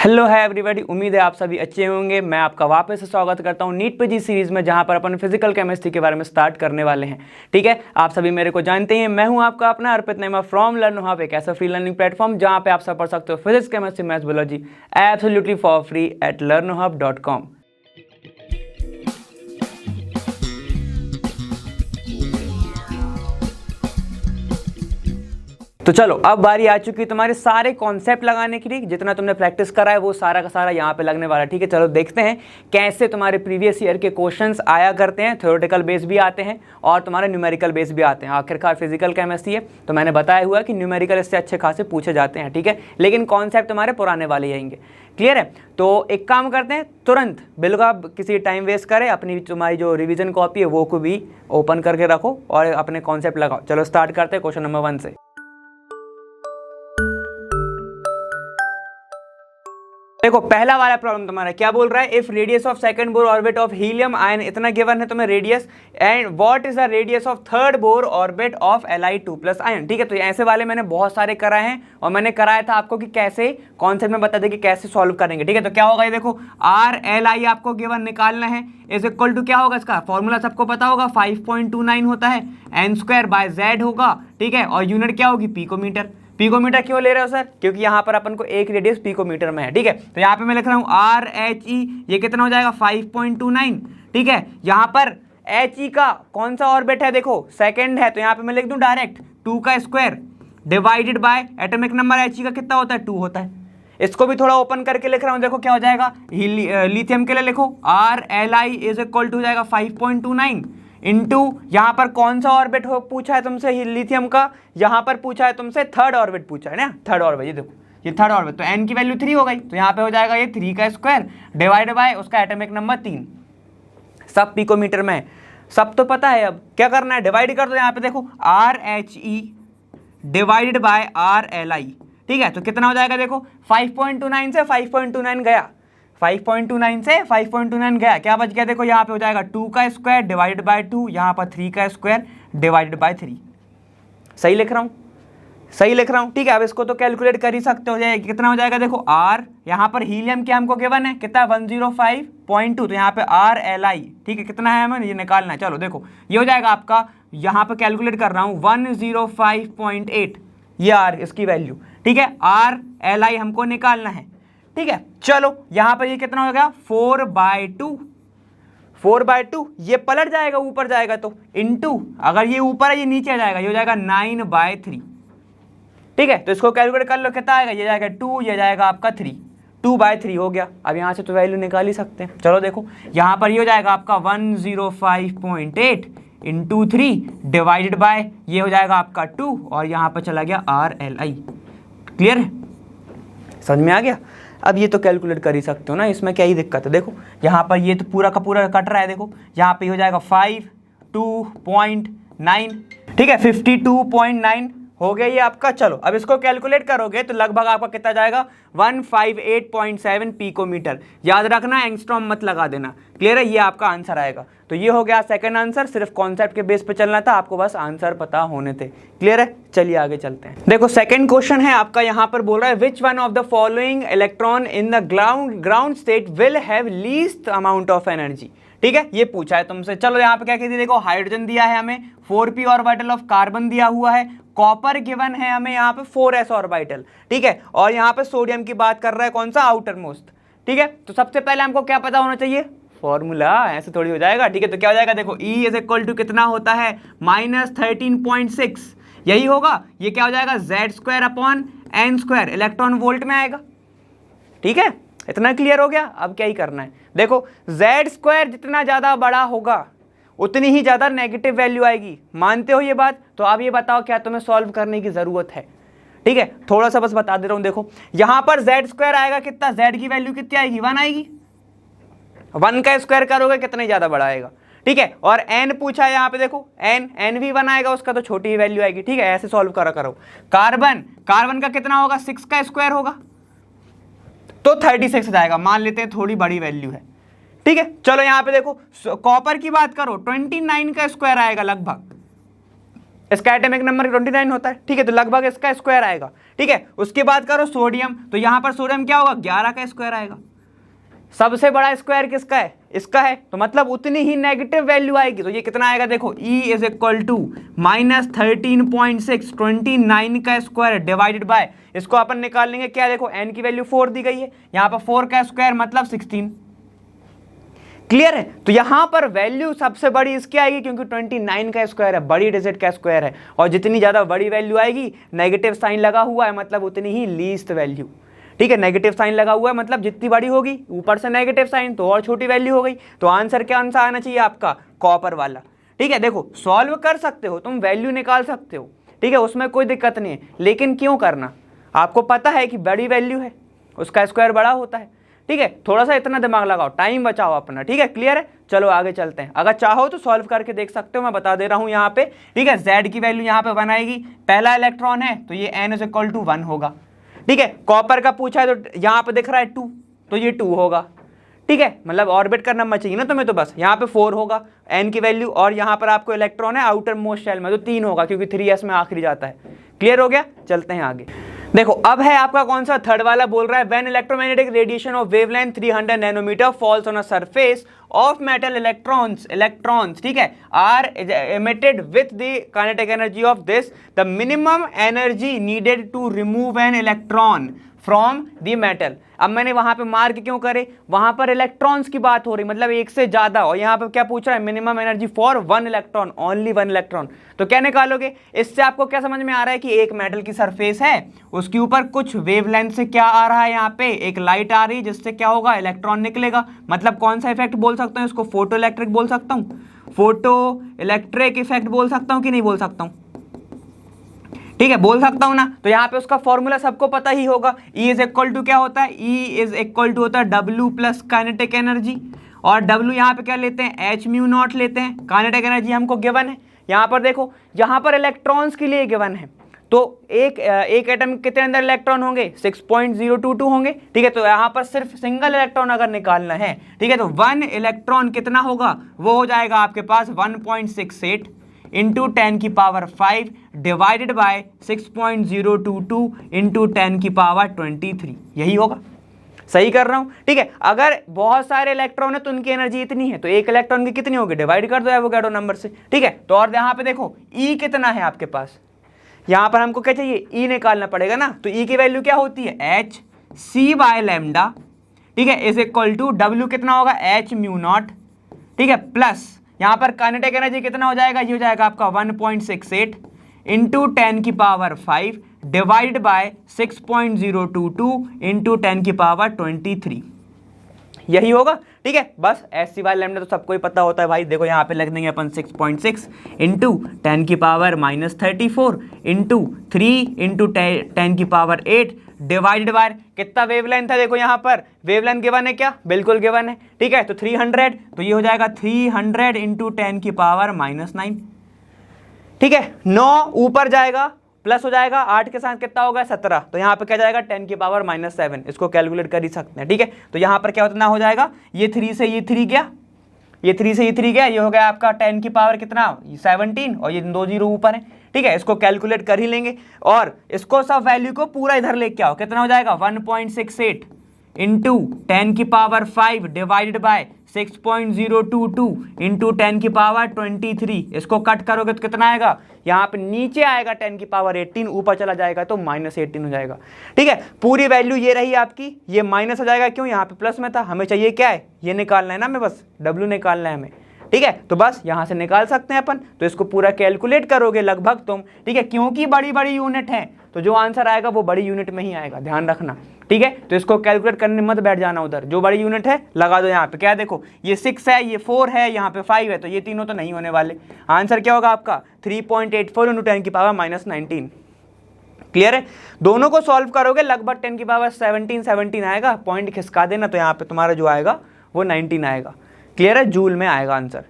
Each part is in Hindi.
हेलो है एवरीबॉडी, उम्मीद है आप सभी अच्छे होंगे। मैं आपका वापस से स्वागत करता हूं नीट पीजी सीरीज में, जहां पर अपन फिजिकल केमिस्ट्री के बारे में स्टार्ट करने वाले हैं। ठीक है, आप सभी मेरे को जानते हैं, मैं हूं आपका अपना अर्पित नेमा फ्रॉम लर्न हब, एक ऐसा फ्री लर्निंग प्लेटफॉर्म जहां पे आप सब पढ़ सकते हो physics, chemistry, maths, biology absolutely for free at learnhub.com। तो चलो, अब बारी आ चुकी है तुम्हारे सारे कॉन्सेप्ट लगाने की। जितना तुमने प्रैक्टिस करा है वो सारा का सारा यहाँ पे लगने वाला है। ठीक है, चलो देखते हैं कैसे तुम्हारे प्रीवियस ईयर के क्वेश्चंस आया करते हैं। थ्योरेटिकल बेस भी आते हैं और तुम्हारे न्यूमेरिकल बेस भी आते हैं। आखिरकार फिजिकल केमिस्ट्री है तो मैंने बताया हुआ कि न्यूमेरिकल इससे अच्छे खासे पूछे जाते हैं। ठीक है, लेकिन कॉन्सेप्ट तुम्हारे पुराने वाले ही आएंगे। क्लियर है? तो एक काम करते हैं, तुरंत बिल्कुल आप किसी टाइम वेस्ट करें, अपनी तुम्हारी जो रिविजन कॉपी है वो को भी ओपन करके रखो और अपने कॉन्सेप्ट लगाओ। चलो स्टार्ट करते हैं क्वेश्चन नंबर 1 से। देखो, पहला वाला प्रॉब्लम तुम्हारा क्या बोल रहा है, if radius of second Bohr orbit of helium ion इतना गिवन है तुम्हें radius, and what is the radius of third Bohr orbit of Li2+ ion. ठीक है, तो ऐसे वाले मैंने बहुत सारे कराए हैं और मैंने कराया था आपको कि कैसे कॉन्सेप्ट में बता दें कि कैसे सॉल्व करेंगे। ठीक है, तो क्या होगा ये देखो, RLi आपको गिवन निकालना है, इज इक्वल टू क्या होगा, इसका फॉर्मूला सबको पता होगा, 5.29 होता है, n²/z होगा। ठीक है, और यूनिट क्या होगी, पिकोमीटर। पिकोमीटर क्यों ले रहे हो सर, क्योंकि यहाँ पर अपन को एक रेडियस पिकोमीटर में है। ठीक है, तो यहाँ पे मैं लिख रहा हूँ RHE, ये कितना हो जाएगा 5.29। ठीक है, यहाँ पर HE का कौन सा ऑर्बिट है, देखो सेकंड है, तो यहाँ पे मैं लिख दूँ डायरेक्ट 2 का square divided by atomic number HE का कितना होता है, 2 होता है। इसको भी थोड़ा ओपन करके लिख रहा हूँ, देखो क्या हो जाएगा, लिथियम के लिए लिखो RLi इज इक्वल टू जाएगा 5.29 इंटू यहाँ पर कौन सा ऑर्बिट हो पूछा है तुमसे, लिथियम का, यहाँ पर पूछा है तुमसे थर्ड ऑर्बिट पूछा है ना, थर्ड ऑर्बिट, ये देखो ये थर्ड ऑर्बिट, तो n की वैल्यू 3 हो गई, तो यहाँ पे हो जाएगा ये 3 का स्क्वायर डिवाइड बाय उसका एटॉमिक नंबर 3, सब पिकोमीटर में है, सब तो पता है। अब क्या करना है, डिवाइड कर दो, यहाँ पे देखो RHE डिवाइडेड बाय RLi। ठीक है, तो कितना हो जाएगा, देखो 5.29 से 5.29 गया, 5.29 से 5.29 गया, क्या बच गया, देखो यहाँ पे हो जाएगा 2 का स्क्वायर डिवाइडेड बाय 2, यहाँ पर 3 का स्क्वायर डिवाइडेड बाय 3। सही लिख रहा हूँ, सही लिख रहा हूँ। ठीक है, अब इसको तो कैलकुलेट कर ही सकते हो, जाएगा कितना हो जाएगा, देखो R, यहाँ पर हीलियम क्या हमको गिवन है, कितना 105.2, तो यहाँ पे RLi, ठीक है, कितना है हमें ये निकालना है। चलो देखो, ये हो जाएगा आपका, यहाँ पे कैलकुलेट कर रहा हूँ 105.8, ये R इसकी वैल्यू। ठीक है, RLi हमको निकालना है। ठीक है, चलो यहाँ पर ये कितना हो गया, 4/2, 4/2, ये पलट जाएगा ऊपर जाएगा तो इनटू, अगर ये ऊपर है ये नीचे आ जाएगा, ये हो जाएगा 9/3। ठीक है, तो इसको कैलकुलेट कर लो, कितना आएगा, ये जाएगा 2, ये जाएगा आपका 3, 2/3 हो गया। अब यहाँ से तो वैल्यू निकाल ही सकते हैं। चलो देखो, यहाँ पर ये हो जाएगा आपका 105.8 इंटू 3 डिवाइडेड बाय, ये हो जाएगा आपका 2, और यहाँ पर चला गया RLi। क्लियर है, समझ में आ गया? अब ये तो कैलकुलेट कर ही सकते हो ना, इसमें क्या ही दिक्कत है। देखो यहाँ पर ये तो पूरा का पूरा कट रहा है, देखो यहाँ पे हो जाएगा 52.9। ठीक है, 52.9 हो गया ये आपका। चलो अब इसको कैलकुलेट करोगे तो लगभग आपका कितना जाएगा, 158.7 पिकोमीटर। याद रखना, एंगस्ट्रॉम मत लगा देना। क्लियर है, ये आपका आंसर आएगा। तो ये हो गया सेकंड आंसर, सिर्फ कॉन्सेप्ट के बेस पे चलना था, आपको बस आंसर पता होने थे। क्लियर है, चलिए आगे चलते हैं। देखो सेकंड क्वेश्चन है आपका, यहाँ पर बोल रहा है which one of the following electron in the ground state will have least amount of energy. ठीक है, ये पूछा है तुमसे। चलो यहाँ पे क्या कहती है, देखो हाइड्रोजन दिया है हमें, 4p ऑर्बिटल ऑफ कार्बन दिया हुआ है, कॉपर गिवन है हमें यहाँ पे 4s ऑर्बिटल। ठीक है, और यहाँ पे सोडियम की बात कर रहा है, कौन सा, आउटर मोस्ट। ठीक है, तो सबसे पहले हमको क्या पता होना चाहिए, फॉर्मूला, ऐसे थोड़ी हो जाएगा। ठीक है, तो क्या हो जाएगा, देखो E इज इक्वल टू कितना होता है, -13.6, यही होगा। ये क्या हो जाएगा, Z²/n², इलेक्ट्रॉन वोल्ट में आएगा। ठीक है, इतना क्लियर हो गया। अब क्या ही करना है, देखो Z² जितना ज़्यादा बड़ा होगा उतनी ही ज़्यादा नेगेटिव वैल्यू आएगी। मानते हो ये बात? तो अब ये बताओ क्या तुम्हें सॉल्व करने की ज़रूरत है? ठीक है, थोड़ा सा बस बता दे रहा हूँ। देखो यहाँ पर Z² आएगा कितना, Z की वैल्यू कितनी आएगी, 1 आएगी। 1 का स्क्वायर करोगे कितना ज़्यादा बड़ा आएगा। ठीक है, और n पूछा है यहाँ पे, देखो n भी 1 आएगा, उसका तो छोटी ही वैल्यू आएगी। ठीक है, ऐसे सॉल्व करा करो। कार्बन का कितना होगा, 6 का स्क्वायर होगा, तो 36 जाएगा। मान लेते हैं थोड़ी बड़ी वैल्यू है। ठीक है, चलो यहाँ पे देखो कॉपर की बात करो, 29 का स्क्वायर आएगा लगभग, इसका एटॉमिक नंबर 29 होता है, ठीक है, तो लगभग इसका स्क्वायर आएगा, ठीक है। उसके बाद करो सोडियम, तो यहाँ पर सोडियम क्या होगा, 11 का स्क्वायर आएगा। सबसे बड़ा स्क्वायर किसका है, इसका है, तो मतलब उतनी ही नेगेटिव वैल्यू आएगी। तो ये कितना आएगा, देखो E इज इक्वल टू -13.6, 29 का स्क्वायर डिवाइडेड बाय, इसको अपन निकाल लेंगे क्या, देखो n की वैल्यू 4 दी गई है, यहाँ पर 4 का स्क्वायर मतलब 16। क्लियर है, तो यहां पर वैल्यू सबसे बड़ी इसकी आएगी क्योंकि 29 का स्क्वायर है, बड़ी डिजिट का स्क्वायर है, और जितनी ज्यादा बड़ी वैल्यू आएगी, नेगेटिव साइन लगा हुआ है मतलब उतनी ही लीस्ट वैल्यू, ठीक है। नेगेटिव साइन लगा हुआ है मतलब जितनी बड़ी होगी, ऊपर से नेगेटिव साइन तो और छोटी वैल्यू हो गई। तो आंसर क्या आंसर आना चाहिए आपका, कॉपर वाला, ठीक है। देखो सॉल्व कर सकते हो तुम, वैल्यू निकाल सकते हो, ठीक है, उसमें कोई दिक्कत नहीं है, लेकिन क्यों करना, आपको पता है कि बड़ी वैल्यू है उसका स्क्वायर बड़ा होता है, ठीक है। थोड़ा सा इतना दिमाग लगाओ, टाइम बचाओ अपना, ठीक है। क्लियर है, चलो आगे चलते हैं। अगर चाहो तो सॉल्व करके देख सकते हो, मैं बता दे रहा हूं यहाँ पे, ठीक है। Z की वैल्यू यहाँ पे 1 आएगी, पहला इलेक्ट्रॉन है तो ये n इज इक्वल टू 1 होगा, ठीक है। कॉपर का पूछा है तो यहाँ पे दिख रहा है 2, तो ये 2 होगा, ठीक है। मतलब ऑर्बिट का नंबर चाहिए ना तुम्हें, तो बस यहाँ पे 4 होगा n की वैल्यू, और यहाँ पर आपको इलेक्ट्रॉन है आउटर मोस्ट शेल में तो 3 होगा क्योंकि 3s में आखिरी जाता है। क्लियर हो गया, चलते हैं आगे। देखो अब है आपका कौन सा, थर्ड वाला बोल रहा है when electromagnetic radiation of wavelength 300 nanometre falls on a surface of metal electrons, ठीक है, are emitted with the kinetic energy of this, the minimum energy needed to remove an electron from the metal. अब मैंने वहां पे मार्क क्यों करे, वहां पर इलेक्ट्रॉन्स की बात हो रही, मतलब एक से ज्यादा, और यहाँ पे क्या पूछ रहा है, minimum energy for 1 electron, only 1 electron. तो क्या निकालोगे, इससे आपको क्या समझ में आ रहा है कि एक मेटल की सरफेस है, उसके ऊपर कुछ वेवलेंथ से क्या आ रहा है, यहाँ पे एक लाइट आ रही है जिससे क्या होगा, इलेक्ट्रॉन निकलेगा। मतलब कौन सा इफेक्ट बोल सकता हूँ इसको, फोटो इलेक्ट्रिक बोल सकता हूँ, फोटो इलेक्ट्रिक इफेक्ट बोल सकता हूँ कि नहीं बोल सकता हूँ, ठीक है, बोल सकता हूं ना। तो यहाँ पे उसका फॉर्मूला सबको पता ही होगा, E इज इक्वल टू क्या होता है, E इज इक्वल टू होता है W प्लस काइनेटिक एनर्जी, और W यहाँ पे क्या लेते हैं, h म्यू नॉट लेते हैं, काइनेटिक एनर्जी हमको गिवन है। यहाँ पर देखो, यहाँ पर इलेक्ट्रॉन्स के लिए गिवन है, तो एक एटम कितने अंदर इलेक्ट्रॉन होंगे, 6.022 होंगे, ठीक है। तो यहाँ पर सिर्फ सिंगल इलेक्ट्रॉन अगर निकालना है, ठीक है, तो 1 इलेक्ट्रॉन कितना होगा, वो हो जाएगा आपके पास 1.68 इंटू 10 की पावर 5 डिवाइडेड बाय 6.022 इंटू 10 की पावर 23, यही होगा, सही कर रहा हूं, ठीक है। अगर बहुत सारे इलेक्ट्रॉन है तो उनकी एनर्जी इतनी है, तो एक इलेक्ट्रॉन की कितनी होगी, डिवाइड कर दो एवोगाड्रो नंबर से, ठीक है। तो और यहाँ पे देखो E कितना है आपके पास, यहाँ पर हमको क्या चाहिए, E निकालना पड़ेगा ना, तो E की वैल्यू क्या होती है, h c बाय लैम्डा, ठीक है, इज इक्वल टू W कितना होगा, h म्यू नॉट, ठीक है, प्लस यहाँ पर काइनेटिक एनर्जी कितना हो जाएगा, ये हो जाएगा आपका 1.68 इंटू 10 की पावर 5 डिवाइड बाय 6.022 इंटू 10 की पावर 23, यही होगा, ठीक है। बस एस सी वाई लैम्डा तो सबको ही पता होता है भाई, देखो यहाँ पे लिख देंगे अपन 6.6 इंटू 10 की पावर -34 इंटू 3 इंटू 10 की पावर 8 डिवाइडेड बाय कितना वेवलेंथ है, देखो यहाँ पर वेवलेंथ गिवन है क्या, बिल्कुल गिवन है, ठीक है। तो 300, तो ये हो जाएगा 300 इंटू 10 की पावर -9, ठीक है। 9 ऊपर जाएगा प्लस हो जाएगा, 8 के साथ कितना होगा 17, तो यहाँ पे क्या जाएगा 10 की पावर -7, इसको कैलकुलेट कर ही सकते हैं, ठीक है। तो यहाँ पर क्या उतना हो जाएगा, ये 3 से ये 3 गया, ये 3 से ये 3 गया, ये हो गया आपका 10 की पावर कितना 17, और ये 2 जीरो ऊपर है, ठीक है। इसको कैलकुलेट कर ही लेंगे, और इसको सब वैल्यू को पूरा इधर लेके आओ, कितना हो जाएगा 1.68 इंटू 10 की पावर 5 डिवाइडेड बाय 6.022 इंटू 10 की पावर 23, इसको कट करोगे तो कितना आएगा, यहाँ पे नीचे आएगा 10 की पावर 18, ऊपर चला जाएगा तो -18 हो जाएगा, ठीक है। पूरी वैल्यू ये रही आपकी, ये माइनस हो जाएगा, क्यों, यहाँ पे प्लस में था, हमें चाहिए क्या है, ये निकालना है ना, हमें बस W निकालना है हमें, ठीक है। तो बस यहाँ से निकाल सकते हैं अपन, तो इसको पूरा कैलकुलेट करोगे लगभग तुम, ठीक है, क्योंकि बड़ी बड़ी यूनिट है तो जो आंसर आएगा वो बड़ी यूनिट में ही आएगा, ध्यान रखना, ठीक है। तो इसको कैलकुलेट करने मत बैठ जाना उधर, जो बड़ी यूनिट है लगा दो यहाँ पे, क्या देखो ये 6 है, ये 4 है, यहाँ पे 5 है, तो ये तीनों तो नहीं होने वाले, आंसर क्या होगा आपका 3.84 इंटू 10 की पावर -19। क्लियर है, दोनों को सॉल्व करोगे लगभग 10 की पावर 17 आएगा, पॉइंट खिसका देना तो यहाँ पे तुम्हारा जो आएगा वो 19 आएगा। क्लियर है, जूल में आएगा आंसर।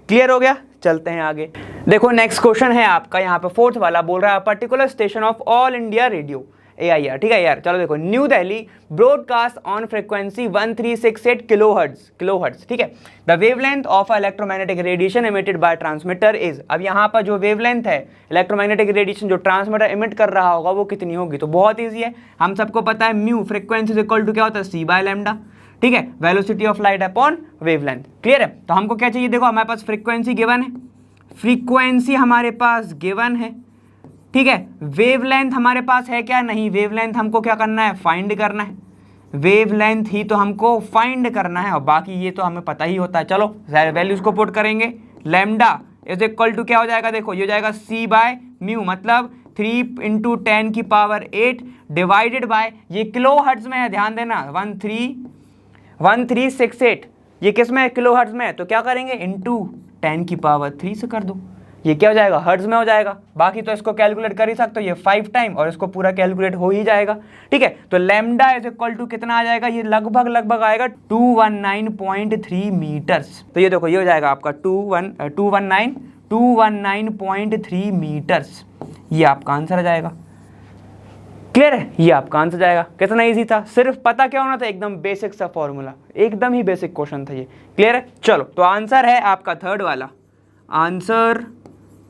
क्लियर हो गया, चलते हैं आगे। देखो नेक्स्ट क्वेश्चन है आपका यहाँ पे फोर्थ वाला, बोल रहा है particular station of All India Radio AIR, ठीक है यार। चलो देखो, New Delhi broadcast on frequency 1368 kilohertz, ठीक है। The wavelength of electromagnetic radiation emitted by transmitter is, अब यहाँ पर जो वेवलेंथ है इलेक्ट्रोमैग्नेटिक रेडिएशन जो ट्रांसमीटर इमिट कर रहा होगा वो कितनी होगी, तो बहुत ईजी है, हम सबको पता है mu frequency is equal to क्या होता है, c बाय लैम्डा, ठीक है, velocity of light upon wavelength. Clear है। तो हमको क्या चाहिए, देखो हमारे पास फ्रीक्वेंसी गिवन है, फ्रीक्वेंसी हमारे पास गिवन है, ठीक है। वेवलेंथ हमारे पास है क्या, नहीं, वेवलेंथ हमको क्या करना है, फाइंड करना है, वेवलेंथ ही तो हमको फाइंड करना है, और बाकी ये तो हमें पता ही होता है। चलो वैल्यूज को पुट करेंगे, लैम्डा इज इक्वल टू क्या हो जाएगा, देखो ये हो जाएगा c बाय म्यू, मतलब 3 × 10 की पावर 8 डिवाइडेड बाय, ये किलो हर्ट्ज में है, ध्यान देना, 1368, ये किस में है, किलो हर्ट्ज में है, तो क्या करेंगे, इंटू 10 की पावर 3 से कर दो, ये क्या हो जाएगा, हर्ट्ज में हो जाएगा। बाकी तो इसको कैलकुलेट कर ही सकते हो, ये 5 टाइम और इसको पूरा कैलकुलेट हो ही जाएगा, ठीक है। तो लैम्डा इज इक्वल टू कितना आ जाएगा, ये लगभग आएगा 219.3 मीटर्स। तो ये देखो ये हो जाएगा आपका 219.3 मीटर्स, ये आपका आंसर आ जाएगा। क्लियर है, ये आपका आंसर जाएगा। कितना इजी था, सिर्फ पता क्या होना था, एकदम बेसिक सा फॉर्मूला, एकदम ही बेसिक क्वेश्चन था ये। क्लियर है। चलो तो आंसर है आपका थर्ड वाला, आंसर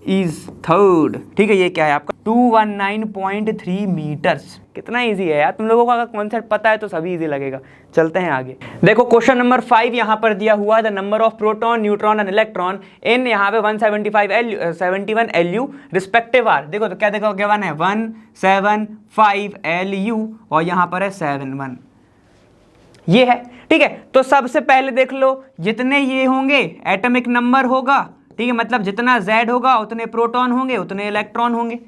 इज थर्ड, ठीक है। ये क्या है आपका 219.3 मीटर्स। कितना इजी है यार, तुम लोगों को अगर कॉन्सेप्ट पता है तो सभी इजी लगेगा। चलते हैं आगे, देखो क्वेश्चन नंबर 5 यहाँ पर दिया हुआ है, the number of proton, neutron and electron in यहाँ पे 171 LU रिस्पेक्टिव आर। देखो तो क्या देखो, गिवन है 175 LU और यहाँ पर है 71, ये है, ठीक है। तो सबसे पहले देख लो, जितने ये होंगे एटॉमिक नंबर होगा, ठीक है, मतलब जितना Z होगा उतने प्रोटॉन होंगे उतने इलेक्ट्रॉन होंगे,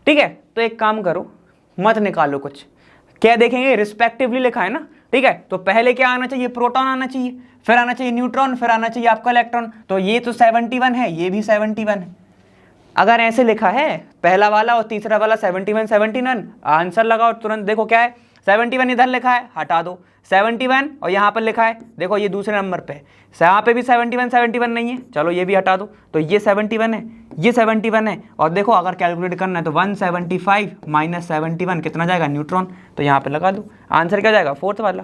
ठीक है। तो एक काम करो, मत निकालो कुछ, क्या देखेंगे, रिस्पेक्टिवली लिखा है ना, ठीक है। तो पहले क्या आना चाहिए, प्रोटॉन आना चाहिए, फिर आना चाहिए न्यूट्रॉन, फिर आना चाहिए आपका इलेक्ट्रॉन। तो ये तो 71 है, ये भी 71 है। अगर ऐसे लिखा है पहला वाला और तीसरा वाला 71 आंसर लगाओ तुरंत। देखो क्या है, 71 इधर लिखा है, हटा दो 71, और यहाँ पर लिखा है, देखो ये दूसरे नंबर पे, यहाँ पे भी 71 नहीं है, चलो ये भी हटा दो, तो ये 71 है, ये 71 है, और देखो अगर कैलकुलेट करना है तो 175 - 71 कितना जाएगा, न्यूट्रॉन, तो यहाँ पे लगा दो, आंसर क्या जाएगा, फोर्थ वाला।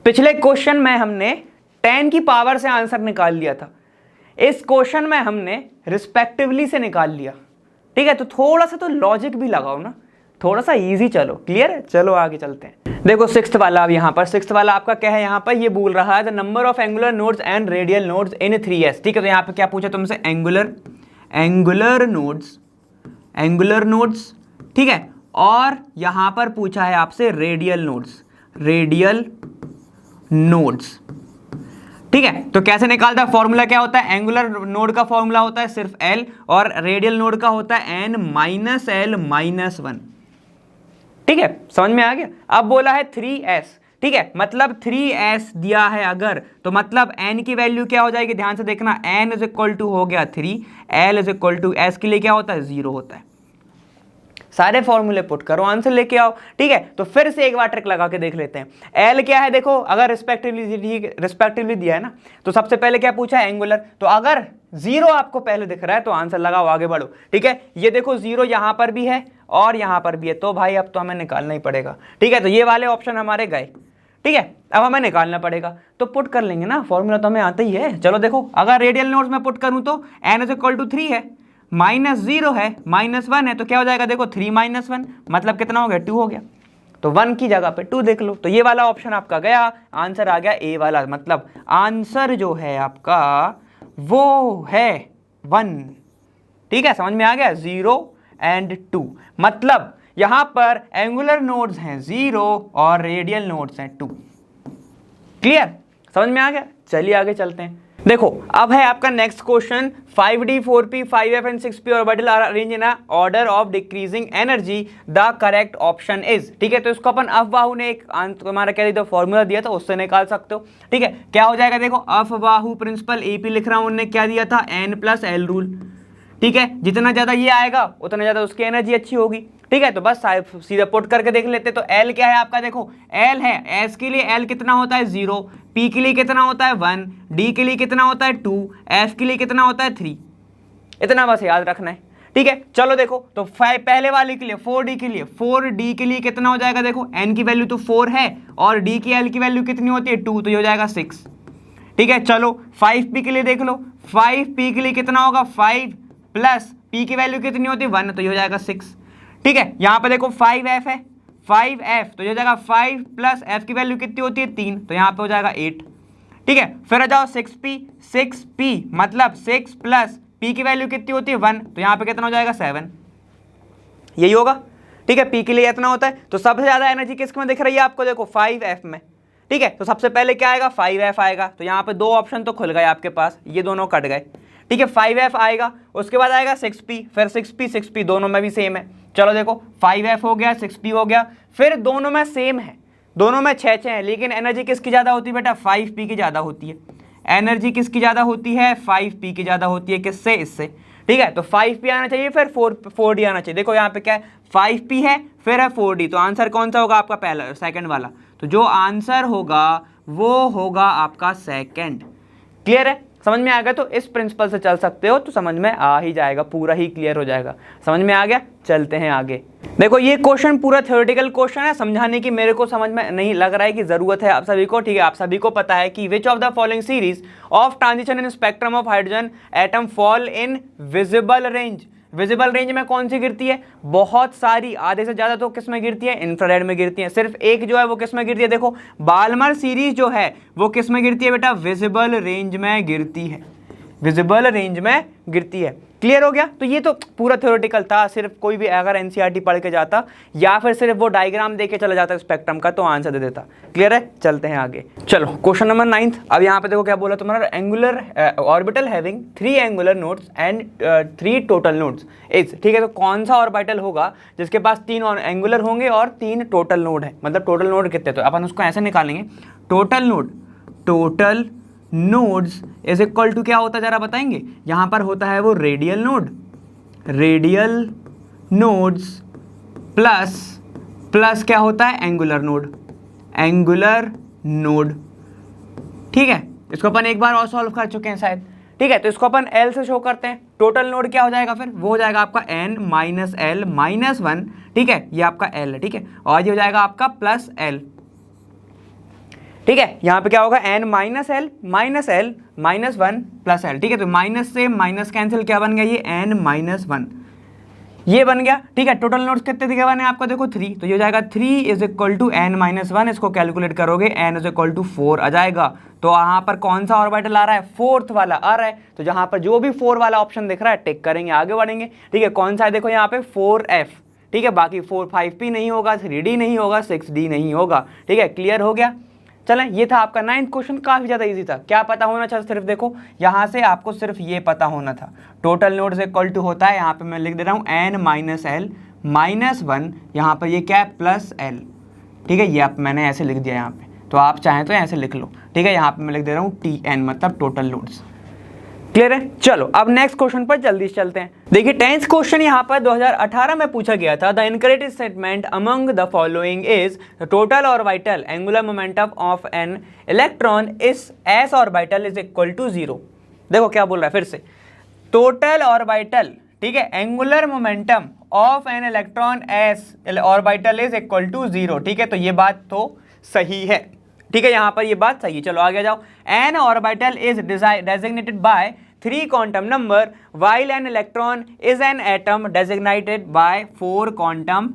पिछले क्वेश्चन में हमने 10 की पावर से आंसर निकाल लिया था, इस क्वेश्चन में हमने रिस्पेक्टिवली से निकाल लिया, ठीक है। तो थोड़ा सा तो लॉजिक भी लगाओ ना, थोड़ा सा इजी। चलो क्लियर है, चलो आगे चलते हैं। देखो सिक्स्थ वाला, अब यहाँ पर सिक्स्थ वाला आपका क्या है, यहाँ पर ये बोल रहा है the number of angular nodes and radial nodes in 3s, ठीक है। तो यहाँ पे क्या पूछा तुमसे, एंगुलर नोड्स, ठीक है, और यहाँ पर पूछा है आपसे रेडियल नोड्स, ठीक है। तो कैसे निकालता है, फॉर्मूला क्या होता है, एंगुलर नोड का फॉर्मूला होता है सिर्फ L, और रेडियल नोड का होता है n - L - 1, ठीक है, समझ में आ गया। अब बोला है 3s, ठीक है, मतलब 3s दिया है अगर, तो मतलब n की वैल्यू क्या हो जाएगी, ध्यान से देखना, n इज इक्वल टू हो गया 3, L is equal to s के लिए क्या होता है, 0 होता है। सारे फॉर्मूले पुट करो, आंसर लेके आओ, ठीक है। तो फिर से एक बार ट्रिक लगा के देख लेते हैं। L क्या है, देखो अगर रिस्पेक्टिवली दिया है ना, तो सबसे पहले क्या पूछा है, एंगुलर, तो अगर 0 आपको पहले दिख रहा है तो आंसर लगाओ, आगे बढ़ो, ठीक है। ये देखो 0 यहाँ पर भी है और यहाँ पर भी है, तो भाई अब तो हमें निकालना ही पड़ेगा, ठीक है। तो ये वाले ऑप्शन हमारे गए, ठीक है, अब हमें निकालना पड़ेगा, तो पुट कर लेंगे ना, फॉर्मूला तो हमें आता ही है। चलो देखो, अगर रेडियल नोड्स में पुट करूँ तो n इज इक्वल टू 3 है, -0 है, -1 है, तो क्या हो जाएगा, देखो 3 - 1 मतलब कितना हो गया, 2 हो गया, तो 1 की जगह पे 2 देख लो। तो ये वाला ऑप्शन आपका गया, आंसर आ गया ए वाला, मतलब आंसर जो है आपका वो है 1, ठीक है, समझ में आ गया, 0 और 2, मतलब यहां पर एंगुलर नोड्स हैं 0 और रेडियल नोड्स हैं 2। क्लियर, समझ में आ गया। चलिए आगे चलते हैं। देखो अब है आपका next question, 5d 4p 5f and 6p orbital are arrange in order of decreasing energy, the correct option is, ठीक है। तो इसको अपन अफवाहू ने एक हमारा क्या दिया, फॉर्मूला दिया था, उससे निकाल सकते हो, ठीक है। क्या हो जाएगा, देखो अफवाहू प्रिंसिपल, एपी लिख रहा हूं, उन्होंने क्या दिया था, n+l रूल, ठीक है। जितना ज्यादा ये आएगा उतना ज्यादा उसकी एनर्जी अच्छी होगी, ठीक है। तो बस सीधा पुट करके देख लेते। तो L क्या है आपका, देखो L है, S के लिए L कितना होता है 0, P के लिए कितना होता है 1, D के लिए कितना होता है 2, F के लिए कितना होता है 3, इतना बस याद रखना है, ठीक है, चलो देखो तो पहले वाले के लिए 4d के लिए, 4d के लिए कितना हो जाएगा, देखो n की वैल्यू तो 4 है और d की l की वैल्यू कितनी होती है 2, तो ये हो जाएगा 6। ठीक है, चलो 5p के लिए देख लो, 5p के लिए कितना होगा 5 प्लस p की वैल्यू कितनी होती है 1, तो ये हो जाएगा 6। ठीक है, यहाँ पे देखो 5f है, 5f तो ये हो जाएगा 5 प्लस f की वैल्यू कितनी होती है 3, तो यहाँ पे हो जाएगा 8। ठीक है, फिर आ जाओ 6p मतलब 6 प्लस p की वैल्यू कितनी होती है 1, तो यहाँ पे कितना हो जाएगा 7, यही होगा। ठीक है, p के लिए इतना होता है, तो सबसे ज्यादा एनर्जी किस में दिख रही है आपको, देखो 5f में। ठीक है, तो सबसे पहले क्या आएगा 5f आएगा, तो यहाँ पे 2 ऑप्शन तो खुल गए आपके पास, ये दोनों कट गए। ठीक है, 5f आएगा, उसके बाद आएगा 6p, फिर 6p दोनों में भी सेम है। चलो देखो 5f हो गया, 6p हो गया, फिर दोनों में सेम है, दोनों में 6 है, लेकिन एनर्जी किसकी ज़्यादा होती है बेटा, 5p की ज़्यादा होती है। एनर्जी किसकी ज़्यादा होती है, 5p की ज़्यादा होती है, किससे, इससे। ठीक है, तो 5p आना चाहिए, फिर 4d आना चाहिए। देखो यहाँ पे क्या है, 5p है, फिर है 4d, तो आंसर कौन सा होगा आपका, पहला सेकंड वाला। तो जो आंसर होगा वो होगा आपका सेकंड। क्लियर है, समझ में आ गया, तो इस प्रिंसिपल से चल सकते हो तो समझ में आ ही जाएगा, पूरा ही क्लियर हो जाएगा। समझ में आ गया, चलते हैं आगे। देखो ये क्वेश्चन पूरा थ्योरेटिकल क्वेश्चन है, समझाने की मेरे को समझ में नहीं लग रहा है कि जरूरत है आप सभी को। ठीक है, आप सभी को पता है कि which of the following series of transition in spectrum of hydrogen atom fall in visible range. Visible range में कौन सी गिरती है, बहुत सारी, आधे से ज्यादा तो किस में गिरती है, इंफ्रारेड में गिरती है। सिर्फ एक जो है वो किस में गिरती है, देखो बाल्मर सीरीज जो है वो किस में गिरती है बेटा, विजिबल रेंज में गिरती है, विजिबल रेंज में गिरती है। क्लियर हो गया, तो ये तो पूरा थ्योरेटिकल था, सिर्फ कोई भी अगर एनसीईआरटी पढ़ के जाता या फिर सिर्फ वो डायग्राम देके चला जाता स्पेक्ट्रम का तो आंसर दे देता। क्लियर है, चलते हैं आगे। चलो क्वेश्चन नंबर 9। अब यहाँ पे देखो क्या बोला तुम्हारा, angular orbital having 3 angular nodes and 3 total nodes is. ठीक है, तो कौन सा ऑर्बिटल होगा जिसके पास 3 एंगुलर होंगे और 3 टोटल नोड है, मतलब टोटल नोड कितने, तो अपन उसको ऐसे निकालेंगे, total nodes is equal to क्या होता है जरा बताएंगे। यहां पर होता है वो रेडियल नोड्स प्लस क्या होता है, एंगुलर नोड। ठीक है, इसको अपन एक बार और सॉल्व कर चुके हैं शायद। ठीक है, तो इसको अपन L से शो करते हैं। टोटल नोड क्या हो जाएगा फिर, वो हो जाएगा आपका n माइनस L माइनस 1। ठीक है, ये आपका L है। ठीक है, और ये हो जाएगा आपका प्लस L। ठीक है, यहाँ पे क्या होगा, n minus L minus 1 plus L। ठीक है, तो माइनस से माइनस कैंसिल, क्या बन गया ये n माइनस 1, ये बन गया। ठीक है, टोटल नोड्स कितने दिखे बने आपको, देखो 3, तो ये हो जाएगा 3 is equal to n minus 1। इसको कैलकुलेट करोगे n इज इक्वल टू 4 आ जाएगा। तो यहाँ पर कौन सा ऑर्बिटल आ रहा है, 4th वाला आ रहा है। तो जहाँ पर जो भी 4 वाला ऑप्शन दिख रहा है टिक करेंगे, आगे बढ़ेंगे। ठीक है, कौन सा है, देखो यहाँ पे 4f। ठीक है, बाकी 5p नहीं होगा, 3d नहीं होगा, 6d नहीं होगा। ठीक है, क्लियर हो गया। चलें, ये था आपका 9th क्वेश्चन, काफी ज्यादा इजी था। क्या पता होना चाहिए, सिर्फ देखो यहाँ से आपको सिर्फ ये पता होना था, टोटल नोड्स इक्वल टू होता है, यहाँ पे मैं लिख दे रहा हूँ n माइनस L माइनस 1, यहाँ पर ये क्या है प्लस L। ठीक है, ये आप मैंने ऐसे लिख दिया यहाँ पे, तो आप चाहें तो ऐसे लिख लो। ठीक है, यहाँ पे मैं लिख दे रहा हूँ TN मतलब टोटल नोड्स। क्लियर है, चलो अब नेक्स्ट क्वेश्चन पर जल्दी से चलते हैं। देखिए 10th क्वेश्चन यहाँ पर 2018 में पूछा गया था। The incorrect statement among the following is total orbital angular momentum of an electron in s orbital is equal to 0। देखो क्या बोल रहा है फिर से, टोटल ऑर्बिटल, ठीक है, angular momentum of an electron s orbital is equal to 0। ठीक है, तो ये बात तो सही है। ठीक है, यहां पर ये बात सही है। चलो आगे जाओ। N orbital is designated by 3 quantum number while an electron is an atom designated by 4 quantum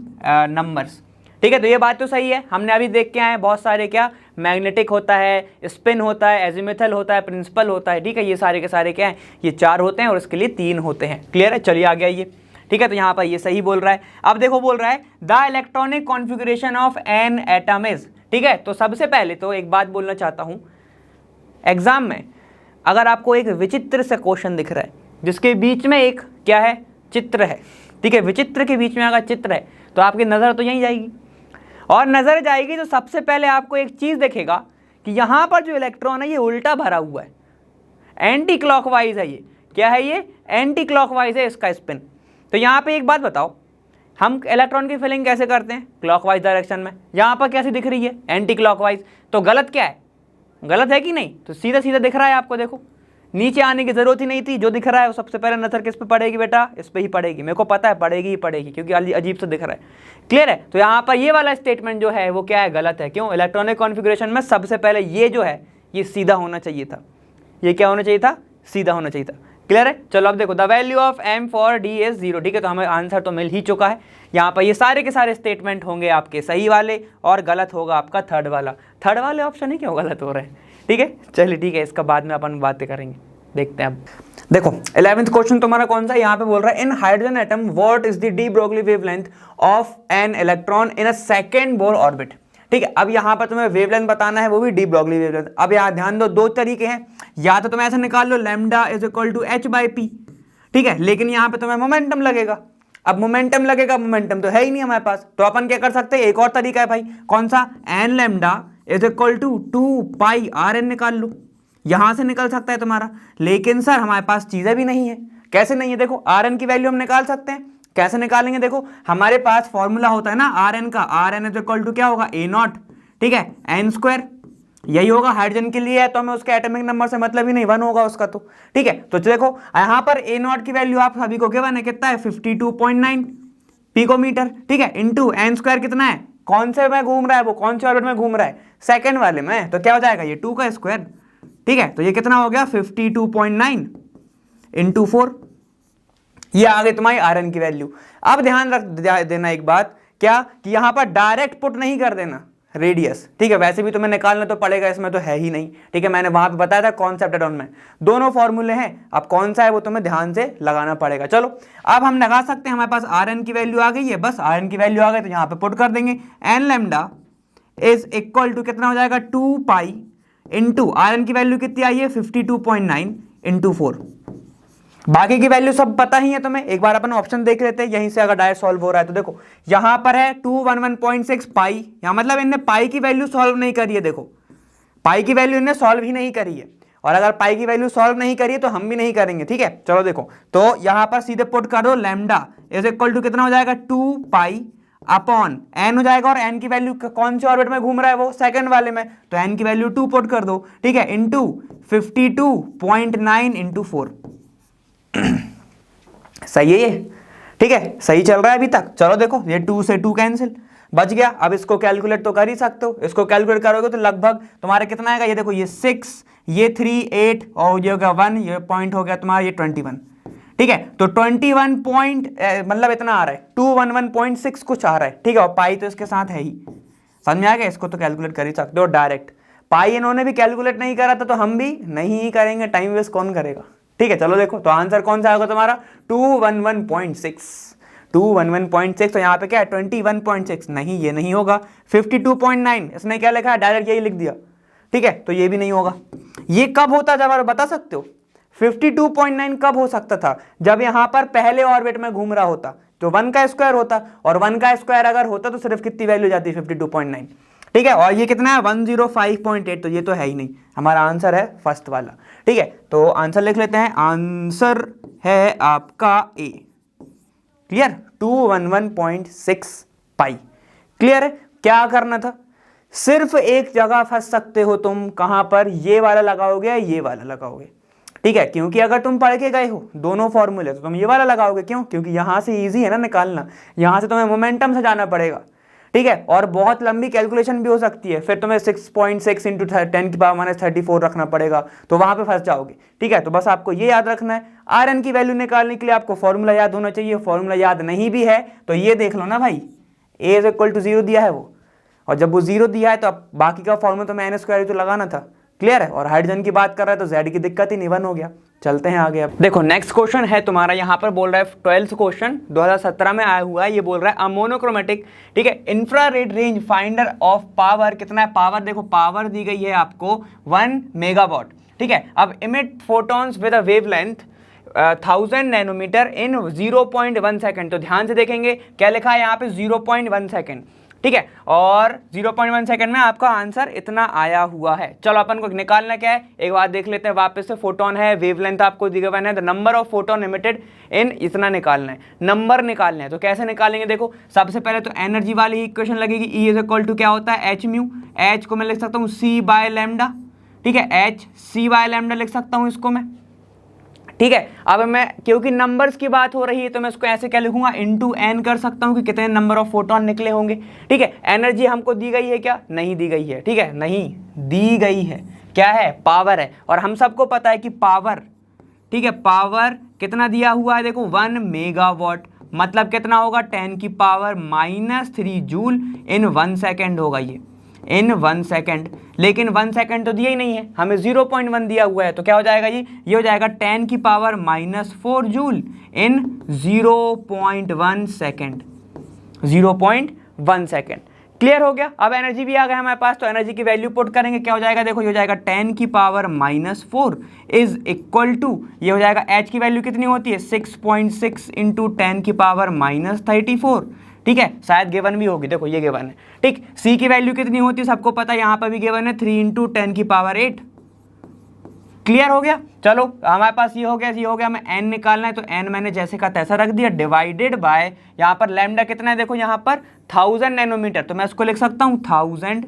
numbers. ठीक है, तो ये बात तो सही है, हमने अभी देख के आए बहुत सारे, क्या मैग्नेटिक होता है, स्पिन होता है, एजिमुथल होता है, प्रिंसिपल होता है। ठीक है, ये सारे के सारे क्या हैं, ये 4 होते हैं और इसके लिए 3 होते हैं। क्लियर है, चलिए आ गया ये। ठीक है, तो यहाँ पर ये सही बोल रहा है। अब देखो बोल रहा है the electronic configuration of an atom is. ठीक है, तो सबसे पहले तो एक बात बोलना चाहता हूँ, एग्जाम में अगर आपको एक विचित्र से क्वेश्चन दिख रहा है जिसके बीच में एक क्या है, चित्र है। ठीक है, विचित्र के बीच में अगर चित्र है तो आपकी नज़र तो यहीं जाएगी, और नज़र जाएगी तो सबसे पहले आपको एक चीज़ देखेगा कि यहाँ पर जो इलेक्ट्रॉन है ये उल्टा भरा हुआ है, एंटी क्लॉकवाइज है। ये क्या है, ये एंटी क्लॉकवाइज है इसका स्पिन। तो यहाँ पे एक बात बताओ, हम इलेक्ट्रॉन की फिलिंग कैसे करते हैं, क्लॉकवाइज डायरेक्शन में। यहाँ पर कैसी दिख रही है, एंटी क्लॉकवाइज। तो गलत क्या है, गलत है कि नहीं, तो सीधा सीधा दिख रहा है आपको। देखो नीचे आने की जरूरत ही नहीं थी, जो दिख रहा है वो सबसे पहले नजर किस पे पड़ेगी बेटा, इस पे ही पड़ेगी। मेरे को पता है पड़ेगी ही पड़ेगी, क्योंकि अजीब सा दिख रहा है। क्लियर है? तो यहाँ पर ये वाला स्टेटमेंट जो है वो क्या है, गलत है। क्यों? इलेक्ट्रॉनिक कॉन्फ़िगरेशन में सबसे पहले ये जो है ये सीधा होना चाहिए था। ये क्या होना चाहिए था? सीधा होना चाहिए था। क्लियर है? चलो अब देखो, the value of m for d is 0। ठीक है, तो हमें आंसर तो मिल ही चुका है। यहाँ पर ये सारे के सारे स्टेटमेंट होंगे आपके सही वाले, और गलत होगा आपका थर्ड वाला। थर्ड वाले ऑप्शन ही क्यों गलत हो रहे हैं? ठीक है, चलिए ठीक है, इसका बाद में अपन बातें करेंगे। देखते हैं अब देखो 11th क्वेश्चन तुम्हारा कौन सा, यहाँ पे बोल रहा है in hydrogen atom what is the de Broglie wavelength of an electron in a second Bohr orbit. ठीक है, अब यहाँ पर तुम्हें वेवलेंथ बताना है, वो भी डी ब्रोगली वेवलेंथ। अब यहाँ ध्यान दो, दो तरीके हैं, या तो तुम ऐसे निकाल लो lambda is equal to h/p। ठीक है, लेकिन यहाँ पे तुम्हें मोमेंटम लगेगा। अब मोमेंटम लगेगा, मोमेंटम तो है ही नहीं हमारे पास, तो अपन क्या कर सकते हैं, एक और तरीका है भाई, कौन सा, n lambda is equal to 2πr n निकाल लो। यहां से निकल सकता है तुम्हारा, लेकिन सर हमारे पास चीजें भी नहीं है। कैसे नहीं है? देखो आर एन की वैल्यू हम निकाल सकते हैं। कैसे निकालेंगे? देखो हमारे पास फॉर्मूला होता है ना आर एन का, r n is equal to क्या होगा, a0। ठीक है, n², यही होगा हाइड्रोजन के लिए है, तो हमें उसके एटॉमिक नंबर से मतलब ही नहीं, 1 होगा उसका तो। ठीक है, तो देखो यहाँ पर a0 की वैल्यू आप सभी को गिवन है, कितना है, 52.9 पिकोमीटर। ठीक है, इंटू n² कितना है, कौन से में घूम रहा है वो, कौन से ऑर्बिट में घूम रहा है, सेकंड वाले में, तो क्या हो जाएगा ये 2 का स्क्वायर। ठीक है, तो ये कितना हो गया, 52.9 इंटू 4, ये आ गई तुम्हारी आर एन की वैल्यू। अब ध्यान रख देना एक बात, क्या कि यहां पर डायरेक्ट पुट नहीं कर देना रेडियस। ठीक है, वैसे भी तुम्हें निकालना तो पड़ेगा, इसमें तो है ही नहीं। ठीक है, मैंने वहां पे बताया था कॉन्सेप्ट डाउन में दोनों फॉर्मूले हैं, अब कौन सा है वो तुम्हें ध्यान से लगाना पड़ेगा। चलो अब हम लगा सकते हैं, हमारे पास आर एन की वैल्यू आ गई है, बस आर एन की वैल्यू आ गई तो यहाँ पे पुट कर देंगे, n lambda is equal to कितना हो जाएगा, 2π इंटू आर एन की वैल्यू कितनी आई है, 52.9 इंटू 4। बाकी की वैल्यू सब पता ही है तुम्हें, एक बार अपन ऑप्शन देख लेते हैं, यहीं से अगर डायरेक्ट सॉल्व हो रहा है तो देखो यहां पर है 211.6 पाई, यहां मतलब इनने पाई की वैल्यू सॉल्व नहीं करी है। देखो पाई की वैल्यू इनने सॉल्व ही नहीं करी है, और अगर पाई की वैल्यू सॉल्व नहीं करी है तो हम भी नहीं करेंगे। ठीक है, चलो देखो, तो यहां पर सीधे पुट कर दो, लैम्डा इज इक्वल टू कितना हो जाएगा, 2π अपॉन एन हो जाएगा, और एन की वैल्यू कौन से ऑर्बिट में घूम रहा है वो, सेकंड वाले में, तो एन की वैल्यू 2 पुट कर दो। ठीक है, इंटू 52.9 इंटू 4। सही है ये? ठीक है, सही चल रहा है अभी तक। चलो देखो, ये 2 से 2 कैंसिल, बच गया। अब इसको कैलकुलेट तो कर ही सकते हो, इसको कैलकुलेट करोगे तो लगभग तुम्हारा कितना आएगा, ये देखो ये 6, ये 3, 8 और ये हो गया 1, ये पॉइंट हो गया तुम्हारा ये 21। ठीक है, तो 21 पॉइंट मतलब इतना आ रहा है, 211.6 कुछ आ रहा है। ठीक है, और पाई तो इसके साथ है ही, समझ में आ गया? इसको तो कैलकुलेट कर ही सकते हो डायरेक्ट। पाई इन्होंने भी कैलकुलेट नहीं करा था तो हम भी नहीं ही करेंगे, टाइम वेस्ट कौन करेगा। ठीक है, चलो देखो, तो आंसर कौन सा होगा तुम्हारा, 211.6। 211.6, तो यहाँ पे क्या है, 21.6, नहीं ये नहीं होगा। 52.9 इसने क्या लिखा है, डायरेक्ट यही लिख दिया। ठीक है, तो ये भी नहीं होगा। ये कब होता, जब आप बता सकते हो 52.9 कब हो सकता था, जब यहां पर पहले ऑर्बिट में घूम रहा होता तो 1 का स्क्वायर होता, और 1 का स्क्वायर अगर होता तो सिर्फ कितनी वैल्यू जाती है, 52.9। ठीक है, और ये कितना है, 105.8, तो ये तो है ही नहीं, हमारा आंसर है फर्स्ट वाला। ठीक है, तो आंसर लिख लेते हैं, आंसर है आपका ए। क्लियर, 211.6 पाई। क्लियर है? क्या करना था, सिर्फ एक जगह फंस सकते हो तुम, कहां पर, ये वाला लगाओगे, ये वाला लगाओगे। ठीक है, क्योंकि अगर तुम पढ़ के गए हो दोनों फॉर्मूले तो तुम ये वाला लगाओगे। क्यों? क्योंकि यहां से इजी है ना निकालना, यहां से तुम्हें मोमेंटम से जाना पड़ेगा। ठीक है, और बहुत लंबी कैलकुलेशन भी हो सकती है, फिर तुम्हें 6.6 इंटू 10⁻34 रखना पड़ेगा, तो वहां पे फंस जाओगे। ठीक है, तो बस आपको ये याद रखना है, आर एन की वैल्यू निकालने के लिए आपको फॉर्मूला याद होना चाहिए। फॉर्मूला याद नहीं भी है तो ये देख लो ना भाई, ए इज इक्वल टू 0 दिया है वो, और जब वो 0 दिया है तो अब बाकी का फॉर्मूला तो मैं n² तो लगाना था। क्लियर है? और हाइड्रोजन की बात कर रहा है तो Z की दिक्कत ही नहीं, 1 हो गया। चलते हैं आगे। अब देखो नेक्स्ट क्वेश्चन है तुम्हारा, यहाँ पर बोल रहा है 12th क्वेश्चन 2017 में आया हुआ है। ये बोल रहा है मोनोक्रोमेटिक, ठीक है, infrared range finder of power, कितना है पावर, देखो पावर दी गई है आपको 1 मेगावाट। ठीक है, अब emit photons with a wavelength 1000 nanometre in 0.1 second. तो ध्यान से देखेंगे क्या लिखा है यहाँ पे, 0.1 सेकेंड। ठीक है, और 0.1 सेकंड में आपका आंसर इतना आया हुआ है। चलो अपन को निकालना क्या है, एक बार देख लेते हैं वापस से। फोटोन है, वेवलेंथ आपको दी गई है, the number of photon emitted in, इतना निकालना है, नंबर निकालना है। तो कैसे निकालेंगे, देखो सबसे पहले तो एनर्जी वाली इक्वेशन लगेगी, E इज इक्वल टू क्या होता है, एच म्यू। एच को मैं लिख सकता हूँ C बाय लैम्डा। ठीक है, एच C बाय लैम्डा लिख सकता हूँ इसको मैं। ठीक है। अब मैं क्योंकि नंबर्स की बात हो रही है तो मैं इसको ऐसे क्या लिखूंगा, इनटू एन कर सकता हूं कि कितने नंबर ऑफ फोटोन निकले होंगे। ठीक है, एनर्जी हमको दी गई है क्या, नहीं दी गई है। ठीक है, नहीं दी गई है, क्या है, पावर है। और हम सबको पता है कि पावर, ठीक है, पावर कितना दिया हुआ है, देखो 1 मेगावाट, मतलब कितना होगा 10 की पावर -3 जूल इन 1 सेकेंड होगा ये, इन 1 सेकेंड। लेकिन 1 सेकेंड तो दिया ही नहीं है, हमें 0.1 दिया हुआ है, तो क्या हो जाएगा ये हो जाएगा 10 की पावर -4 जूल इन 0.1 सेकेंड, 0.1 सेकेंड। क्लियर हो गया। अब एनर्जी भी आ गया हमारे पास, तो एनर्जी की वैल्यू पुट करेंगे, क्या हो जाएगा, देखो ये हो जाएगा 10 की पावर -4 इज इक्वल टू, ये हो जाएगा एच की वैल्यू कितनी होती है 6.6 इंटू 10 की पावर -34। ठीक है, शायद गिवन भी होगी, देखो ये गिवन है। ठीक, सी की वैल्यू कितनी होती है सबको पता है, यहाँ पर भी गिवन है 3 इंटू 10 की पावर 8। क्लियर हो गया। चलो हमारे पास ये हो गया, ये हो गया, हमें एन निकालना है, तो एन मैंने जैसे का तैसा रख दिया, डिवाइडेड बाय यहाँ पर लैम्डा कितना है, देखो यहाँ पर 1000 नैनोमीटर, तो मैं इसको लिख सकता हूँ 1000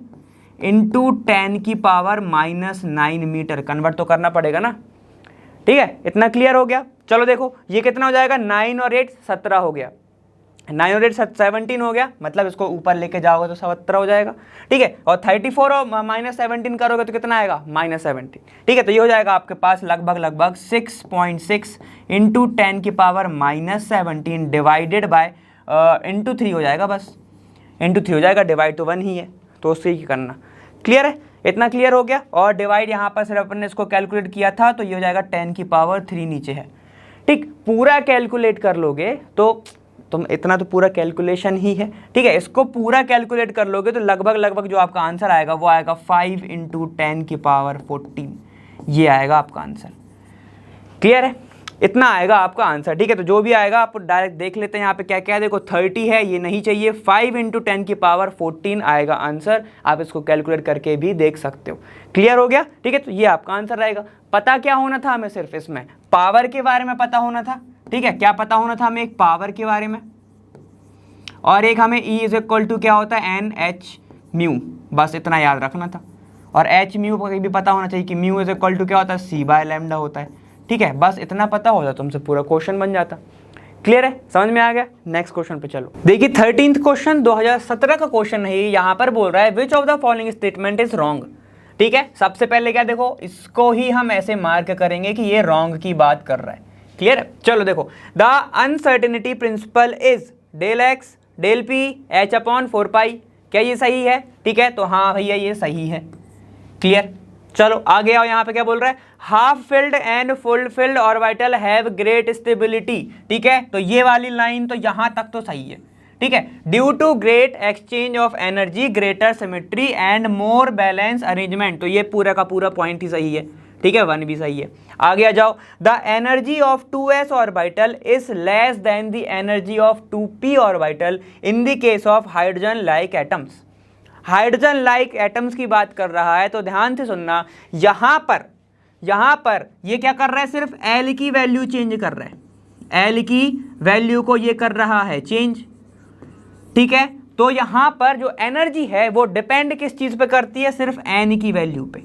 इंटू 10 की पावर -9 मीटर। कन्वर्ट तो करना पड़ेगा ना। ठीक है, इतना क्लियर हो गया। चलो देखो ये कितना हो जाएगा, 9 और 8 17 हो गया, 9 और 8 17 हो गया, मतलब इसको ऊपर लेके जाओगे तो 17 हो जाएगा। ठीक है, और 34 और -17 करोगे तो कितना आएगा, -17। ठीक है, तो ये हो जाएगा आपके पास लगभग 6.6 इंटू 10 की पावर -17 डिवाइडेड बाय इंटू 3 हो जाएगा, बस इंटू 3 हो जाएगा, डिवाइड तो 1 ही है, तो उससे ही करना। क्लियर है, इतना क्लियर हो गया। और डिवाइड यहाँ पर सिर्फ अपन ने इसको कैलकुलेट किया था, तो ये हो जाएगा 10 की पावर 3 नीचे है। ठीक, पूरा कैलकुलेट कर लोगे तो तुम इतना तो पूरा कैलकुलेशन ही है। ठीक है, इसको पूरा कैलकुलेट कर लोगे तो लगभग जो आपका आंसर आएगा वो आएगा 5 इंटू 10 की पावर 14, ये आएगा आपका आंसर। क्लियर है, इतना आएगा आपका आंसर। ठीक है, तो जो भी आएगा आप डायरेक्ट देख लेते हैं यहाँ पे क्या क्या है। देखो 30 है, ये नहीं चाहिए, 5 इंटू 10 की पावर 14 आएगा आंसर। आप इसको कैलकुलेट करके भी देख सकते हो। क्लियर हो गया। ठीक है, तो ये आपका आंसर रहेगा। पता क्या होना था हमें, सिर्फ इसमें पावर के बारे में पता होना था। ठीक है, क्या पता होना था हमें, एक पावर के बारे में, और एक हमें E इज इक्वल टू क्या होता है NH म्यू, बस इतना याद रखना था। और H म्यू को भी पता होना चाहिए कि म्यू इज इक्वल टू क्या होता है C बाय लैम्डा होता है। ठीक है, बस इतना पता हो जाता तुमसे पूरा क्वेश्चन बन जाता। क्लियर है, समझ में आ गया। नेक्स्ट क्वेश्चन पे चलो। देखिए 13th क्वेश्चन 2017 का क्वेश्चन है। यहाँ पर बोल रहा है which of the following statement is wrong. ठीक है, सबसे पहले क्या, देखो इसको ही हम ऐसे मार्क करेंगे कि ये रॉन्ग की बात कर रहा है। क्लियर है, चलो देखो, the uncertainty principle is del x del p h upon 4 pi, क्या ये सही है। ठीक है, तो हाँ भैया ये सही है। क्लियर, चलो आगे आओ। यहाँ पे क्या बोल रहा है, half filled and full field orbital have great stability. ठीक है, तो ये वाली लाइन तो यहाँ तक तो सही है। ठीक है, due to great exchange of energy greater symmetry and more balance arrangement, तो ये पूरा का पूरा पॉइंट ही सही है। ठीक है, 1 भी सही है। आगे आ जाओ, the energy of 2s orbital is less than the energy of 2p orbital in the case of hydrogen like atoms. Hydrogen like atoms की बात कर रहा है, तो ध्यान से सुनना। यहाँ पर ये क्या कर रहा है, सिर्फ L की वैल्यू चेंज कर रहा है, L की वैल्यू को ये कर रहा है चेंज। ठीक है, तो यहाँ पर जो एनर्जी है वो डिपेंड किस चीज पे करती है, सिर्फ N की वैल्यू पे।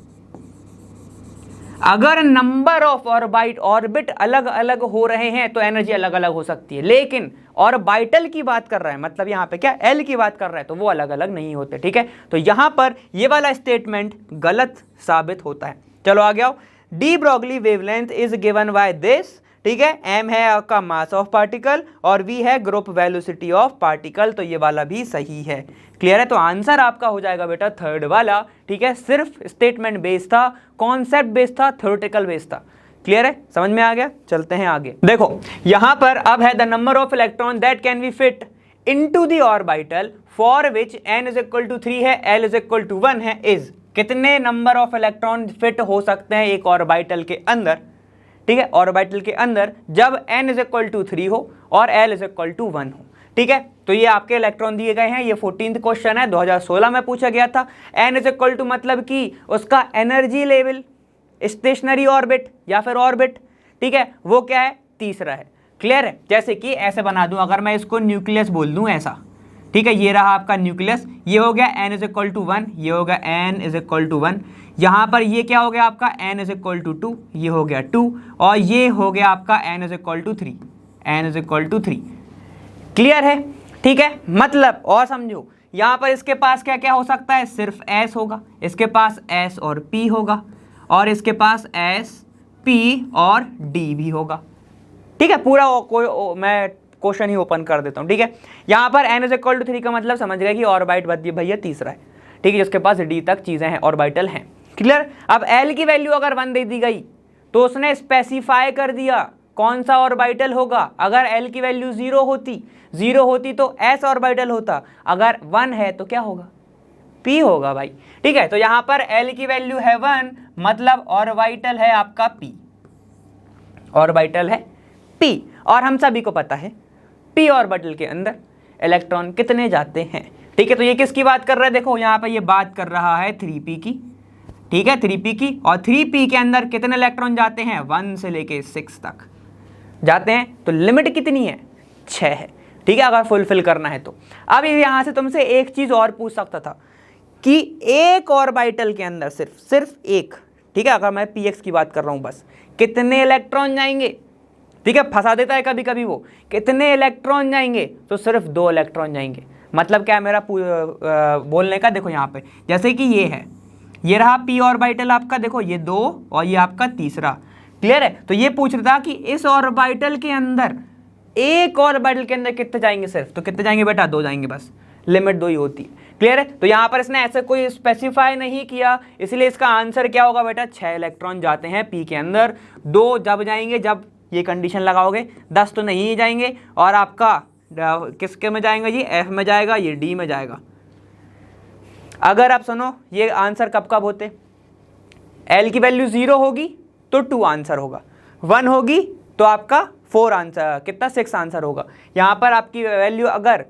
अगर नंबर ऑफ ऑर्बिट अलग अलग हो रहे हैं तो एनर्जी अलग अलग हो सकती है, लेकिन ऑर्बिटल की बात कर रहा है, मतलब यहाँ पे क्या L की बात कर रहा है, तो वो अलग अलग नहीं होते। ठीक है, तो यहाँ पर ये वाला स्टेटमेंट गलत साबित होता है। चलो आगे आओ, de Broglie wavelength is given by this. ठीक है, m है आपका मास ऑफ पार्टिकल और v है ग्रुप वेलोसिटी ऑफ पार्टिकल, तो ये वाला भी सही है। क्लियर है, तो आंसर आपका हो जाएगा बेटा थर्ड वाला। ठीक है, सिर्फ स्टेटमेंट बेस्ड था, कॉन्सेप्ट बेस्ड था, थ्योरेटिकल बेस्ड था। क्लियर है, समझ में आ गया। चलते हैं आगे। देखो यहां पर अब है the number of electron that can be fit into the orbital for which n is equal to 3 है, l इज इक्वल टू 1 है, इज कितने नंबर ऑफ इलेक्ट्रॉन फिट हो सकते हैं एक ऑर्बिटल के अंदर। ठीक है, ऑर्बिटल के अंदर जब n इज इक्वल टू 3 हो और l इज इक्वल टू 1 हो। ठीक है, तो ये आपके इलेक्ट्रॉन दिए गए हैं। ये 14th क्वेश्चन है, 2016 में पूछा गया था। n इज इक्वल टू मतलब कि उसका एनर्जी लेवल, स्टेशनरी ऑर्बिट या फिर ऑर्बिट, ठीक है, वो क्या है, तीसरा है। क्लियर है, जैसे कि ऐसे बना दूं, अगर मैं इसको न्यूक्लियस बोल दूं ऐसा, ठीक है, ये रहा आपका न्यूक्लियस, ये हो गया n इज इक्वल टू 1, ये हो गया n इज इक्वल टू 1, यहाँ पर ये क्या हो गया आपका n इज इक्वल टू 2, ये हो गया 2, और ये हो गया आपका n is equal to 3, n is equal to 3। Clear है? ठीक है, मतलब और समझो, यहाँ पर इसके पास क्या क्या हो सकता है, सिर्फ s होगा, इसके पास s और p होगा, और इसके पास s p और d भी होगा। ठीक है, पूरा मैं क्वेश्चन ही ओपन कर देता हूँ। ठीक है, यहाँ पर n इज इक्वल टू 3 का मतलब समझ गए कि ऑर्बिट भैया तीसरा है। ठीक है, जिसके पास d तक चीज़ें हैं, ऑर्बिटल हैं। क्लियर? अब l की वैल्यू अगर 1 दे दी गई तो उसने स्पेसिफाई कर दिया कौन सा ऑर्बिटल होगा। अगर l की वैल्यू 0 होती तो s ऑर्बिटल होता, अगर 1 है तो क्या होगा, p होगा भाई। ठीक है, तो यहाँ पर l की वैल्यू है 1, मतलब ऑर्बिटल है आपका p, ऑर्बिटल है p। और हम सभी को पता है p ऑर्बिटल के अंदर इलेक्ट्रॉन कितने जाते हैं। ठीक है, तो ये किसकी बात कर रहा है, देखो यहाँ पर ये बात कर रहा है 3p की। ठीक है, 3p की, और 3p के अंदर कितने इलेक्ट्रॉन जाते हैं, 1 से लेके 6 तक जाते हैं। तो लिमिट कितनी है, 6 है। ठीक है, अगर फुलफिल करना है तो। अब यहाँ से तुमसे एक चीज़ और पूछ सकता था कि एक ऑर्बिटल के अंदर सिर्फ एक, ठीक है, अगर मैं px की बात कर रहा हूँ, बस कितने इलेक्ट्रॉन जाएंगे। ठीक है, फंसा देता है कभी कभी वो, कितने इलेक्ट्रॉन जाएंगे, तो सिर्फ 2 इलेक्ट्रॉन जाएंगे। मतलब क्या है मेरा बोलने का, देखो यहाँ पे जैसे कि ये है, ये रहा p ऑर्बिटल आपका, देखो ये 2 और ये आपका तीसरा। क्लियर है? तो ये पूछ रहा था कि इस ऑर्बिटल के अंदर, एक ऑर्बिटल के अंदर कितने जाएंगे सिर्फ, तो कितने जाएंगे बेटा, 2 जाएंगे बस, लिमिट 2 ही होती है। क्लियर है? तो यहाँ पर इसने ऐसे कोई स्पेसिफाई नहीं किया, इसलिए इसका आंसर क्या होगा बेटा, 6 इलेक्ट्रॉन जाते हैं p के अंदर। 2 जब जाएंगे जब ये कंडीशन लगाओगे, 10 तो नहीं जाएंगे, और आपका किसके में जाएंगे, ये f में जाएगा, ये d में जाएगा। अगर आप सुनो, ये आंसर कब कब होते, l की वैल्यू 0 होगी तो 2 आंसर होगा, 1 होगी तो आपका 4 आंसर, कितना 6 आंसर होगा। यहाँ पर आपकी वैल्यू अगर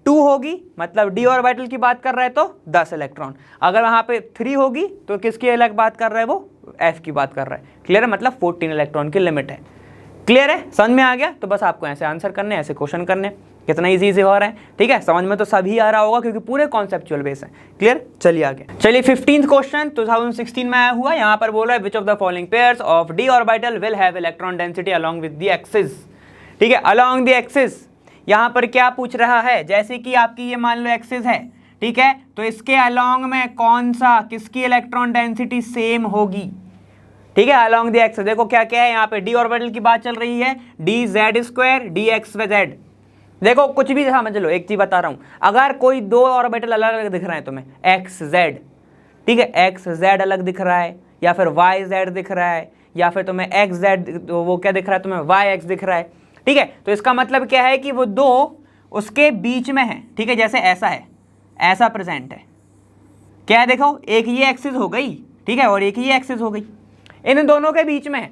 2 होगी, मतलब d ऑर्बिटल की बात कर रहा है तो 10 इलेक्ट्रॉन, अगर वहाँ पे 3 होगी तो किसकी अलग बात कर रहा है, वो f की बात कर रहा है। क्लियर है? मतलब 14 इलेक्ट्रॉन की लिमिट है। क्लियर है? समझ में आ गया? तो बस आपको ऐसे आंसर करने, ऐसे क्वेश्चन करने, कितना इजी हो रहा है। ठीक है, समझ में तो सभी आ रहा होगा क्योंकि पूरे कॉन्सेप्चुअल बेस है। क्लियर? चलिए आगे, चलिए 15th क्वेश्चन 2016 में आया हुआ, यहाँ पर बोल रहा है which of the following pairs of d orbital will have electron density along with the axis. ठीक है, अलोंग द एक्सिस, यहाँ पर क्या पूछ रहा है, जैसे कि आपकी ये मान लो एक्सिस है, ठीक है, तो इसके अलोंग में कौन सा, किसकी इलेक्ट्रॉन डेंसिटी सेम होगी। ठीक है, अलोंग द एक्सिस, देखो क्या क्या है यहाँ पे, d ऑर्बिटल की बात चल रही है, dz² dxz। देखो कुछ भी समझ लो, एक चीज बता रहा हूं, अगर कोई 2 ऑर्बिटल अलग अलग दिख रहे हैं तुम्हें, xz, ठीक है, xz अलग दिख रहा है, या फिर yz दिख रहा है, या फिर तुम्हें xz, वो क्या दिख रहा है तुम्हें, yx दिख रहा है। ठीक है, तो इसका मतलब क्या है कि वो 2 उसके बीच में है। ठीक है, जैसे ऐसा है, ऐसा प्रेजेंट है, क्या है, देखो एक ये एक्सिस हो गई, ठीक है, और एक ये एक्सिस हो गई, इन दोनों के बीच में है,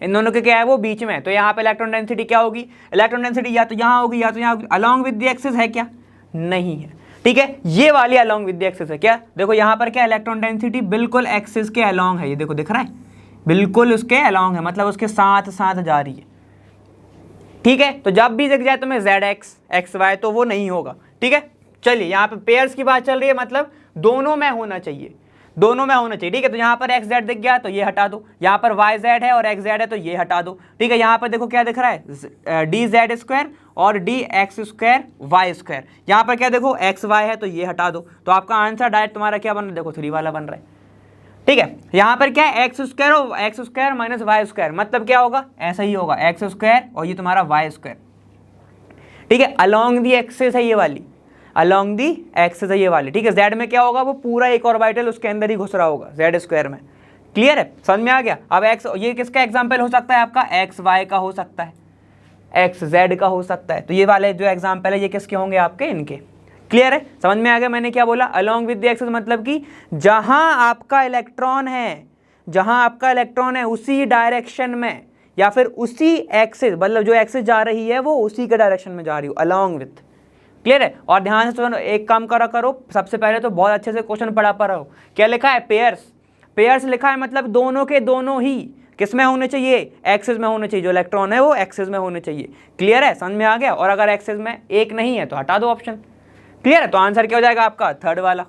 इन दोनों के क्या है, वो बीच में है। तो यहाँ पे इलेक्ट्रॉन डेंसिटी क्या होगी, इलेक्ट्रॉन डेंसिटी या तो यहाँ होगी या तो यहाँ होगी। अलोंग विद द एक्सिस है क्या, नहीं है। ठीक है, ये वाली अलोंग विद द एक्सिस है क्या, देखो यहाँ पर क्या, इलेक्ट्रॉन डेंसिटी बिल्कुल एक्सिस के अलोंग है, ये देखो दिख रहा है, बिल्कुल उसके अलोंग है, मतलब उसके साथ साथ जा रही है। ठीक है, तो जब भी दिख जाए तुम्हें zx xy तो वो नहीं होगा। ठीक है, चलिए यहाँ पे पेयर्स की बात चल रही है, मतलब दोनों में होना चाहिए, दोनों में होना चाहिए। ठीक है, तो यहाँ पर xz दिख गया तो ये हटा दो, यहाँ पर yz है और xz है तो ये हटा दो। ठीक है, यहाँ पर देखो क्या दिख रहा है, dz² और dx² y², यहाँ पर क्या देखो xy है तो ये हटा दो, तो आपका आंसर डायरेक्ट तुम्हारा क्या बन रहा है, देखो 3 वाला बन रहा है। ठीक है, यहाँ पर क्या है, x² और x² माइनस y², मतलब क्या होगा, ऐसा ही होगा, x² और ये तुम्हारा y²। ठीक है, अलोंग दी एक्सिस है ये वाली, अलोंग दी एक्सिस है ये वाली। ठीक है, z में क्या होगा, वो पूरा एक ऑर्बिटल उसके अंदर ही घुस रहा होगा z² में। क्लियर है, समझ में आ गया। अब x, ये किसका एग्जाम्पल हो सकता है आपका, xy का हो सकता है, xz का हो सकता है, तो ये वाले जो एग्जाम्पल है ये किसके होंगे, आपके इनके। क्लियर है, समझ में आ गया मैंने क्या बोला, अलोंग विद द एक्सिस मतलब कि जहां आपका इलेक्ट्रॉन है, जहां आपका इलेक्ट्रॉन है उसी डायरेक्शन में, या फिर उसी एक्सिस, मतलब जो एक्सिस जा रही है वो उसी के डायरेक्शन में जा रही हो, अलोंग विथ। क्लियर है, और ध्यान से सुनो, एक काम करा करो, सबसे पहले तो बहुत अच्छे से क्वेश्चन पढ़ा पा रहा हो। क्या लिखा है, पेयर्स, पेयर्स लिखा है, मतलब दोनों के दोनों ही किस में होने चाहिए, एक्सिस में होने चाहिए, जो इलेक्ट्रॉन है वो एक्सिस में होने चाहिए। क्लियर है, समझ में आ गया। और अगर एक्सिस में एक नहीं है तो हटा दो ऑप्शन, क्लियर है? तो आंसर क्या हो जाएगा आपका? थर्ड वाला।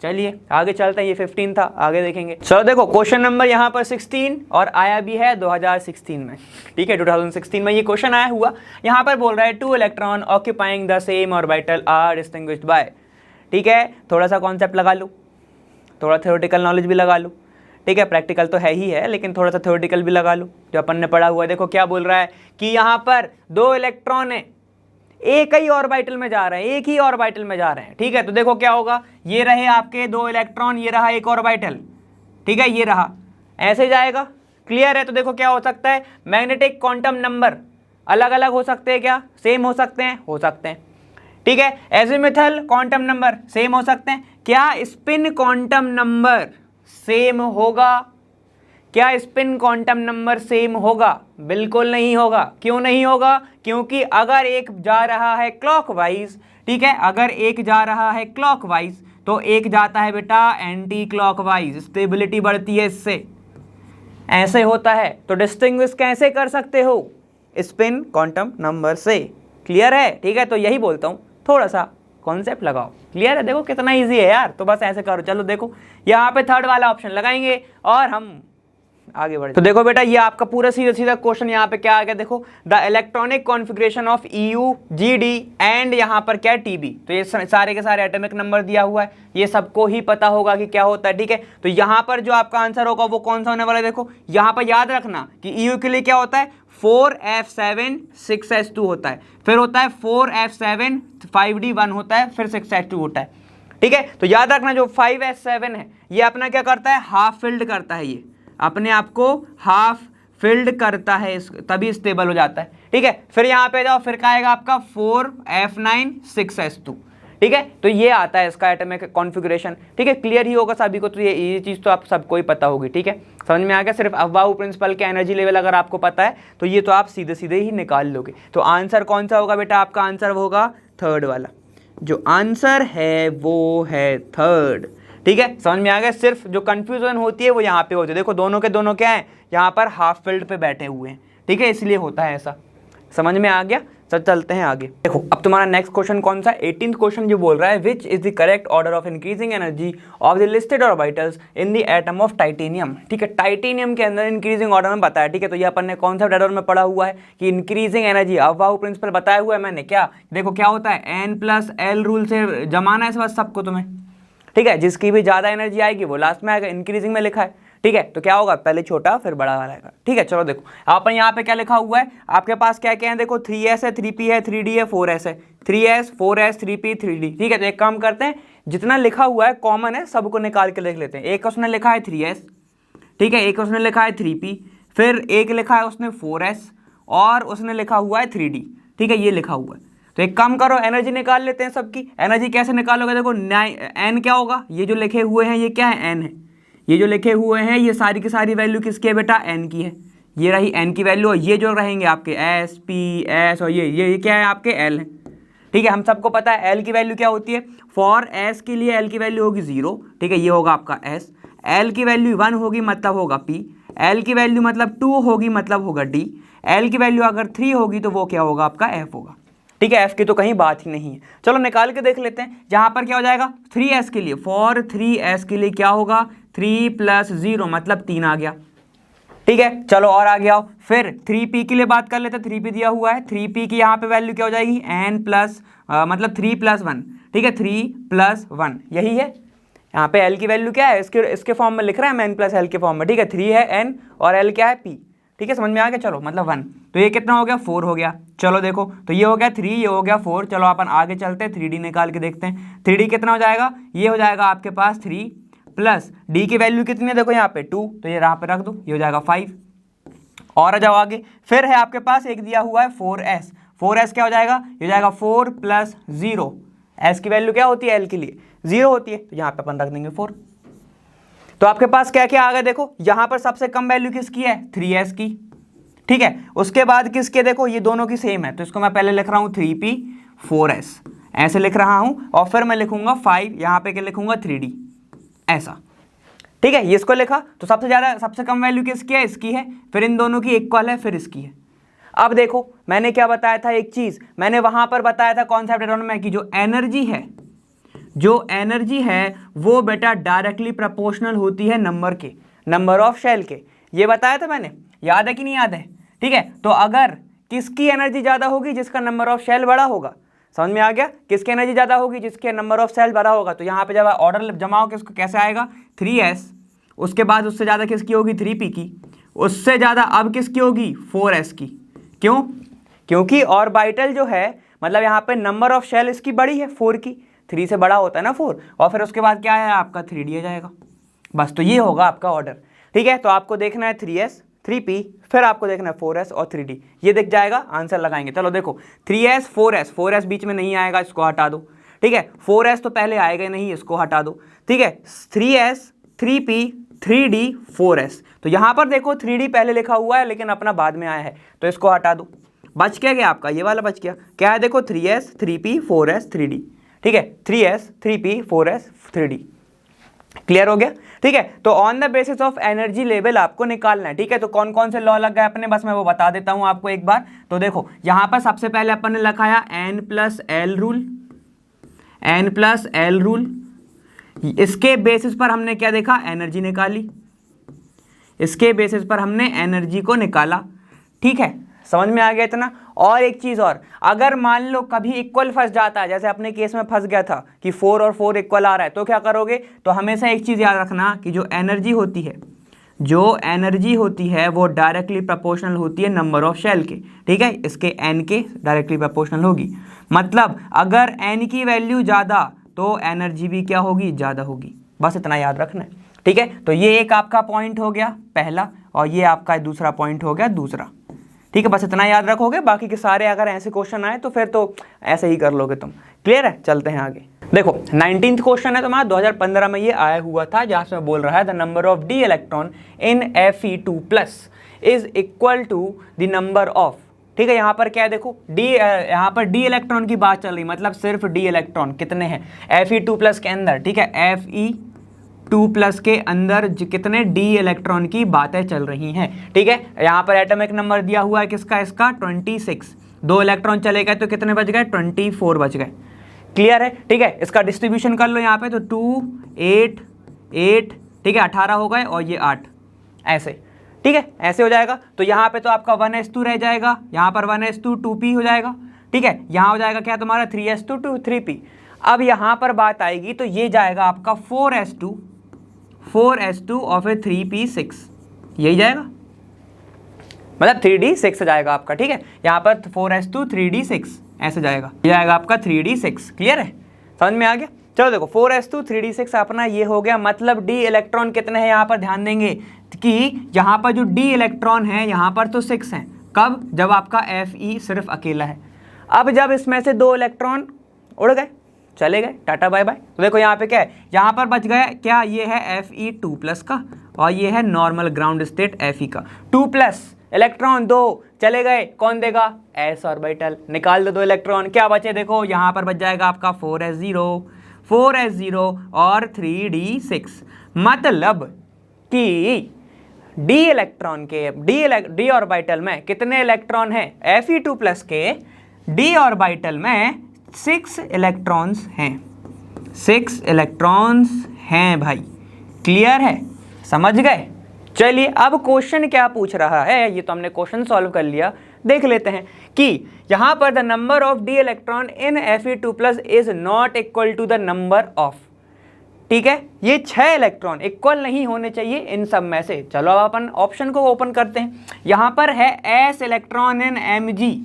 चलिए आगे चलते हैं, ये 15 था, आगे देखेंगे। चलो देखो क्वेश्चन नंबर यहाँ पर 16 और आया भी है 2016 में, ठीक है, 2016 में ये क्वेश्चन आया हुआ। यहाँ पर बोल रहा है 2 electron occupying the same orbital are distinguished by, ठीक है, थोड़ा सा कॉन्सेप्ट लगा लूँ, थोड़ा थ्योरेटिकल नॉलेज भी लगा लूँ, ठीक है, प्रैक्टिकल तो है ही है लेकिन थोड़ा सा थ्योरेटिकल भी लगा लूँ जो अपन ने पढ़ा हुआ है। देखो क्या बोल रहा है कि यहाँ पर 2 इलेक्ट्रॉन है, एक ही ऑर्बिटल में जा रहे हैं, एक ही ऑर्बिटल में जा रहे हैं, ठीक है। तो देखो क्या होगा, ये रहे आपके 2 इलेक्ट्रॉन, ये रहा एक ऑर्बिटल, ठीक है, ये रहा, ऐसे जाएगा। क्लियर है? तो देखो क्या हो सकता है, मैग्नेटिक क्वांटम नंबर अलग अलग हो सकते हैं क्या? सेम हो सकते हैं, हो सकते हैं, ठीक है। एजीमुथल क्वांटम नंबर सेम हो सकते हैं। क्या स्पिन क्वांटम नंबर सेम होगा? क्या स्पिन क्वांटम नंबर सेम होगा? बिल्कुल नहीं होगा। क्यों नहीं होगा? क्योंकि अगर एक जा रहा है क्लॉकवाइज, ठीक है, अगर एक जा रहा है क्लॉकवाइज तो एक जाता है बेटा एंटी क्लॉकवाइज, स्टेबिलिटी बढ़ती है इससे, ऐसे होता है। तो डिस्टिंग्विश कैसे कर सकते हो? स्पिन क्वांटम नंबर से। क्लियर है? ठीक है, तो यही बोलता हूँ, थोड़ा सा कॉन्सेप्ट लगाओ। क्लियर है? देखो कितना इजी है यार, तो बस ऐसे करो। चलो देखो यहाँ पे थर्ड वाला ऑप्शन लगाएंगे और हम आगे बढ़े। तो देखो बेटा ये आपका पूरा सीधा सीधा क्वेश्चन यहाँ पे क्या आ गया, देखो the electronic configuration of EU GD and यहाँ पर क्या है TB। तो ये सारे के सारे एटॉमिक नंबर दिया हुआ है, ये सबको ही पता होगा कि क्या होता है, ठीक है। तो यहाँ पर जो आपका आंसर होगा वो कौन सा होने वाला है? देखो यहाँ पर याद रखना कि EU के लिए क्या होता है, 4f7 6s2 होता है, फिर होता है 4f7 5d1 होता है, फिर 6s2 होता है, ठीक है। तो याद रखना जो 5s7 है ये अपना क्या करता है, हाफ फिल्ड करता है, ये अपने आप को हाफ फिल्ड करता है, तभी स्टेबल हो जाता है, ठीक है। फिर यहाँ पे जाओ, फिर क्या आएगा आपका 4f9 6s2, ठीक है। तो ये आता है इसका एटॉमिक कॉन्फ़िगरेशन, ठीक है। क्लियर ही होगा सभी को, तो ये चीज़ तो आप सबको ही पता होगी, ठीक है, समझ में आ गया। सिर्फ अफवाह प्रिंसिपल के एनर्जी लेवल अगर आपको पता है तो ये तो आप सीधे सीधे ही निकाल लोगे। तो आंसर कौन सा होगा बेटा? आपका आंसर होगा थर्ड वाला, जो आंसर है वो है थर्ड, ठीक है, समझ में आ गया। सिर्फ जो कंफ्यूजन होती है वो यहाँ पे होती है, देखो दोनों के दोनों क्या है, यहाँ पर हाफ फील्ड पे बैठे हुए हैं, ठीक है, इसलिए होता है ऐसा। समझ में आ गया? चल चलते हैं आगे। देखो अब तुम्हारा नेक्स्ट क्वेश्चन कौन सा, 18th क्वेश्चन जो बोल रहा है which is the correct order of increasing energy of the listed orbitals in the atom of titanium, ठीक है। टाइटेनियम के अंदर इंक्रीजिंग ऑर्डर में बताया, ठीक है। तो ये अपन ने कॉन्सेप्ट एडर में पढ़ा हुआ है कि इंक्रीजिंग एनर्जी अफवाह प्रिंसिपल बताया हुआ है मैंने। क्या देखो क्या होता है, N+L रूल से जमाना है इस बात सबको तुम्हें, ठीक है। जिसकी भी ज़्यादा एनर्जी आएगी वो लास्ट में आएगा, इंक्रीजिंग में लिखा है, ठीक है। तो क्या होगा, पहले छोटा फिर बड़ा वाला आएगा, ठीक है। चलो देखो अपन यहाँ पे क्या लिखा हुआ है, आपके पास क्या क्या है, देखो 3s है, 3p है, 3d है, 4s है, 3s 4s 3p 3d, ठीक है। तो एक काम करते हैं, जितना लिखा हुआ है कॉमन है सबको निकाल के लिख लेते हैं। एक उसने लिखा है 3s, ठीक है, एक उसने लिखा है 3p, फिर एक लिखा है उसने 4s और उसने लिखा हुआ है 3d, ठीक है, ये लिखा हुआ है। तो एक काम करो, एनर्जी निकाल लेते हैं सबकी। एनर्जी कैसे निकालोगे, देखो n क्या होगा, ये जो लिखे हुए हैं ये क्या है, n है, ये जो लिखे हुए हैं ये सारी की सारी वैल्यू किसकी है बेटा, n की है, ये रही n की वैल्यू, और ये जो रहेंगे आपके s p s और ये क्या है आपके l है, ठीक है। हम सबको पता है l की वैल्यू क्या होती है, फॉर s के लिए l की वैल्यू होगी 0, ठीक है, ये होगा आपका s, l की वैल्यू 1 होगी मतलब होगा p, l की वैल्यू मतलब 2 होगी मतलब होगा d, l की वैल्यू अगर 3 होगी तो वो क्या होगा आपका f होगा, ठीक है। f की तो कहीं बात ही नहीं है। चलो निकाल के देख लेते हैं, जहां पर क्या हो जाएगा 3s के लिए, फॉर 3s के लिए क्या होगा, 3 + 0 मतलब 3 आ गया, ठीक है। चलो और आगे आओ, फिर 3p के लिए बात कर लेते हैं, 3p दिया हुआ है, 3p की यहाँ पे वैल्यू क्या हो जाएगी, n प्लस मतलब 3 + 1, ठीक है, 3 + 1 यही है। यहाँ पे l की वैल्यू क्या है, इसके फॉर्म में लिख रहा है, n + l के फॉर्म में, ठीक है, 3 है n और l क्या है p, ठीक है, समझ में आ गया। चलो मतलब 1, तो ये कितना हो गया, 4 हो गया। चलो देखो तो ये हो गया 3, ये हो गया 4। चलो अपन आगे चलते हैं, 3d निकाल के देखते हैं। 3d कितना हो जाएगा, ये हो जाएगा आपके पास 3 प्लस d की वैल्यू कितनी है, देखो यहाँ पे 2, तो ये यहाँ पे रख दो, ये हो जाएगा 5। और आ जाओ आगे, फिर है आपके पास एक दिया हुआ है 4s, 4s क्या हो जाएगा, ये हो जाएगा 4 + 0, s की वैल्यू क्या होती है l के लिए 0 होती है, तो यहाँ पे अपन रख देंगे 4। तो आपके पास क्या क्या आ गया, देखो यहाँ पर सबसे कम वैल्यू किसकी है, 3s की, ठीक है। उसके बाद किसके, देखो ये दोनों की सेम है, तो इसको मैं पहले लिख रहा हूँ 3p 4s, ऐसे लिख रहा हूँ, और फिर मैं लिखूंगा 5, यहाँ पे क्या लिखूंगा 3d, ऐसा, ठीक है। ये इसको लिखा, तो सबसे कम वैल्यू किसकी है, इसकी है, फिर इन दोनों की इक्वल है, फिर इसकी है। अब देखो मैंने क्या बताया था, एक चीज मैंने वहां पर बताया था कॉन्सेप्ट एडर में कि जो एनर्जी है जो एनर्जी है वो बेटा डायरेक्टली प्रोपोर्शनल होती है नंबर ऑफ शेल के। ये बताया था मैंने, याद है कि नहीं याद है? ठीक है, तो अगर किसकी एनर्जी ज़्यादा होगी? जिसका नंबर ऑफ शेल बड़ा होगा। समझ में आ गया? किसकी एनर्जी ज़्यादा होगी? जिसके नंबर ऑफ सेल बड़ा होगा। तो यहाँ पे जब ऑर्डर जमाओ किसको कैसे आएगा? 3s, उसके बाद उससे ज़्यादा किसकी होगी? 3p की, उससे ज़्यादा अब किसकी होगी? 4s की। क्यों? क्योंकि ऑर्बिटल जो है मतलब यहाँ पे नंबर ऑफ शेल इसकी बड़ी है 4 की, 3 से बड़ा होता है ना 4, और फिर उसके बाद क्या है आपका 3d आ जाएगा। बस, तो ये होगा आपका ऑर्डर। ठीक है, तो आपको देखना है 3s 3p, फिर आपको देखना है 4s और 3d, ये दिख जाएगा, आंसर लगाएंगे। चलो देखो 3s 4s बीच में नहीं आएगा, इसको हटा दो। ठीक है, 4s तो पहले आएगा नहीं, इसको हटा दो। ठीक है, 3s 3p 3d 4s, तो यहाँ पर देखो 3d पहले लिखा हुआ है लेकिन अपना बाद में आया है, तो इसको हटा दो। बच क्या आपका? ये वाला बच गया। क्या है? देखो 3s 3p 4s 3d। ठीक है, 3s 3p 4s 3d। Clear हो गया? ठीक है, तो on the basis of energy level आपको निकालना है। ठीक है, तो कौन कौन से लॉ लग गए अपने, बस मैं वो बता देता हूं आपको एक बार। तो देखो यहां पर सबसे पहले अपन ने लिखाया n प्लस एल रूल। इसके बेसिस पर हमने क्या देखा? एनर्जी निकाली। इसके बेसिस पर हमने एनर्जी को निकाला। ठीक है, समझ में आ गया इतना? और एक चीज़ और, अगर मान लो कभी इक्वल फंस जाता है, जैसे अपने केस में फंस गया था कि 4 और 4 इक्वल आ रहा है, तो क्या करोगे? तो हमेशा एक चीज़ याद रखना कि जो एनर्जी होती है वो डायरेक्टली प्रोपोर्शनल होती है नंबर ऑफ शेल के। ठीक है, इसके n के डायरेक्टली प्रोपोर्शनल होगी। मतलब अगर n की वैल्यू ज़्यादा तो एनर्जी भी क्या होगी? ज़्यादा होगी। बस इतना याद रखना है। ठीक है, तो ये एक आपका पॉइंट हो गया पहला, और ये आपका दूसरा पॉइंट हो गया दूसरा। ठीक है, बस इतना याद रखोगे, बाकी के सारे अगर ऐसे क्वेश्चन आए तो फिर तो ऐसे ही कर लोगे तुम। क्लियर है? चलते हैं आगे। देखो 19th क्वेश्चन है तुम्हारा, 2015 में ये आया हुआ था, जहाँ से बोल रहा है the number of d electron in Fe2+ is equal to the number of. ठीक है, यहाँ पर क्या है? देखो यहाँ पर डी इलेक्ट्रॉन की बात चल रही, मतलब सिर्फ डी इलेक्ट्रॉन कितने हैं Fe2+ के अंदर। ठीक है, Fe2+ के अंदर कितने डी इलेक्ट्रॉन की बातें चल रही हैं। ठीक है, यहाँ पर एटॉमिक नंबर दिया हुआ है किसका? इसका 26। 2 इलेक्ट्रॉन चले गए तो कितने बच गए? 24 बच गए। क्लियर है? ठीक है, इसका डिस्ट्रीब्यूशन कर लो यहाँ पे, तो 2 8 8, ठीक है 18 हो गए, और ये 8 ऐसे। ठीक है, ऐसे हो जाएगा। तो यहाँ पे तो आपका 1s2 रह जाएगा, यहाँ पर 1s2 2p हो जाएगा। ठीक है, यहाँ हो जाएगा क्या तुम्हारा 3s2 3p। अब यहाँ पर बात आएगी तो ये जाएगा आपका 4s2 और फिर 3p 6, यही जाएगा, मतलब 3d 6 जाएगा आपका। ठीक है, यहाँ पर 4s2 3d 6 ऐसे जाएगा, ये जाएगा आपका 3d 6। क्लियर है? समझ में आ गया? चलो देखो 4s2 3d 6 अपना ये हो गया। मतलब डी इलेक्ट्रॉन कितने हैं यहाँ पर? ध्यान देंगे कि यहाँ पर जो डी इलेक्ट्रॉन है यहाँ पर तो 6 हैं। कब? जब आपका Fe सिर्फ अकेला है। अब जब इसमें से 2 इलेक्ट्रॉन उड़ गए, चले गए, टाटा बाय बाय, तो देखो यहाँ पे क्या है? यहाँ पर बच गया क्या? ये है Fe2+ का, और ये है नॉर्मल ग्राउंड स्टेट Fe का। 2+ इलेक्ट्रॉन 2 चले गए, कौन देगा? s orbital. निकाल दो 2 इलेक्ट्रॉन, क्या बचे? देखो यहाँ पर बच जाएगा आपका 4s0 और 3d6। मतलब कि डी इलेक्ट्रॉन के डी ऑर्बिटल में कितने इलेक्ट्रॉन हैं? Fe2+ के डी ऑर्बिटल में 6 इलेक्ट्रॉन्स हैं। 6 इलेक्ट्रॉन्स हैं भाई। क्लियर है? समझ गए? चलिए अब क्वेश्चन क्या पूछ रहा है, ये तो हमने क्वेश्चन सॉल्व कर लिया। देख लेते हैं कि यहाँ पर the number of d electron in Fe2+ is not equal to the number of. ठीक है, ये 6 इलेक्ट्रॉन इक्वल नहीं होने चाहिए इन सब में से। चलो अब अपन ऑप्शन को ओपन करते हैं। यहाँ पर है s इलेक्ट्रॉन इन Mg,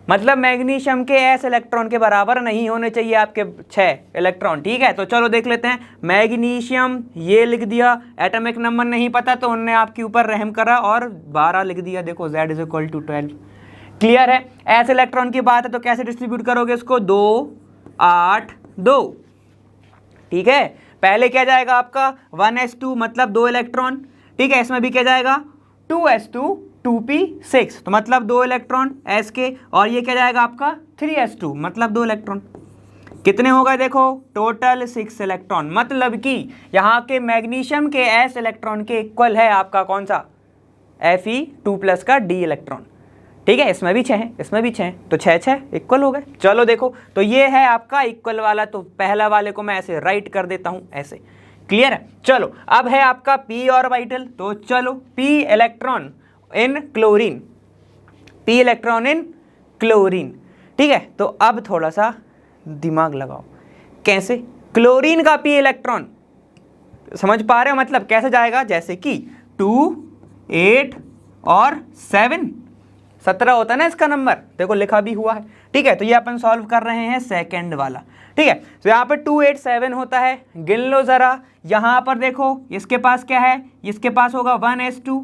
मतलब मैग्नीशियम के s इलेक्ट्रॉन के बराबर नहीं होने चाहिए आपके 6 इलेक्ट्रॉन। ठीक है, तो चलो देख लेते हैं। मैग्नीशियम ये लिख दिया, एटॉमिक नंबर नहीं पता तो उनने आपके ऊपर रहम करा और 12 लिख दिया। देखो Z = 12। क्लियर है? s इलेक्ट्रॉन की बात है तो कैसे डिस्ट्रीब्यूट करोगे इसको? 2 8 2। ठीक है, पहले क्या जाएगा आपका 1s2, मतलब 2 इलेक्ट्रॉन। ठीक है, इसमें भी क्या जाएगा 2s2 2p6, तो मतलब 2 इलेक्ट्रॉन s के, और ये क्या जाएगा आपका 3s2, मतलब 2 इलेक्ट्रॉन। कितने हो गए? देखो टोटल 6 इलेक्ट्रॉन। मतलब कि यहाँ के मैग्नीशियम के s इलेक्ट्रॉन के इक्वल है आपका कौन सा? Fe2+ का d इलेक्ट्रॉन। ठीक है, इसमें भी 6 है, इसमें भी 6 है, तो 6 6 इक्वल हो गए। चलो देखो, तो ये है आपका इक्वल वाला, तो पहला वाले को मैं ऐसे राइट कर देता हूं ऐसे। क्लियर है। चलो अब है आपका p ऑर्बिटल, तो चलो p electron in chlorine, p electron in chlorine. ठीक है, तो अब थोड़ा सा दिमाग लगाओ, कैसे क्लोरीन का p इलेक्ट्रॉन, समझ पा रहे हो मतलब कैसे जाएगा, जैसे कि 2 8 और 7 17 होता है ना इसका नंबर, देखो लिखा भी हुआ है। ठीक है, तो ये अपन सॉल्व कर रहे हैं सेकंड वाला। ठीक है, तो यहाँ पे 2 8 7 होता है, गिन लो जरा। यहाँ पर देखो इसके पास क्या है, इसके पास होगा 1s2,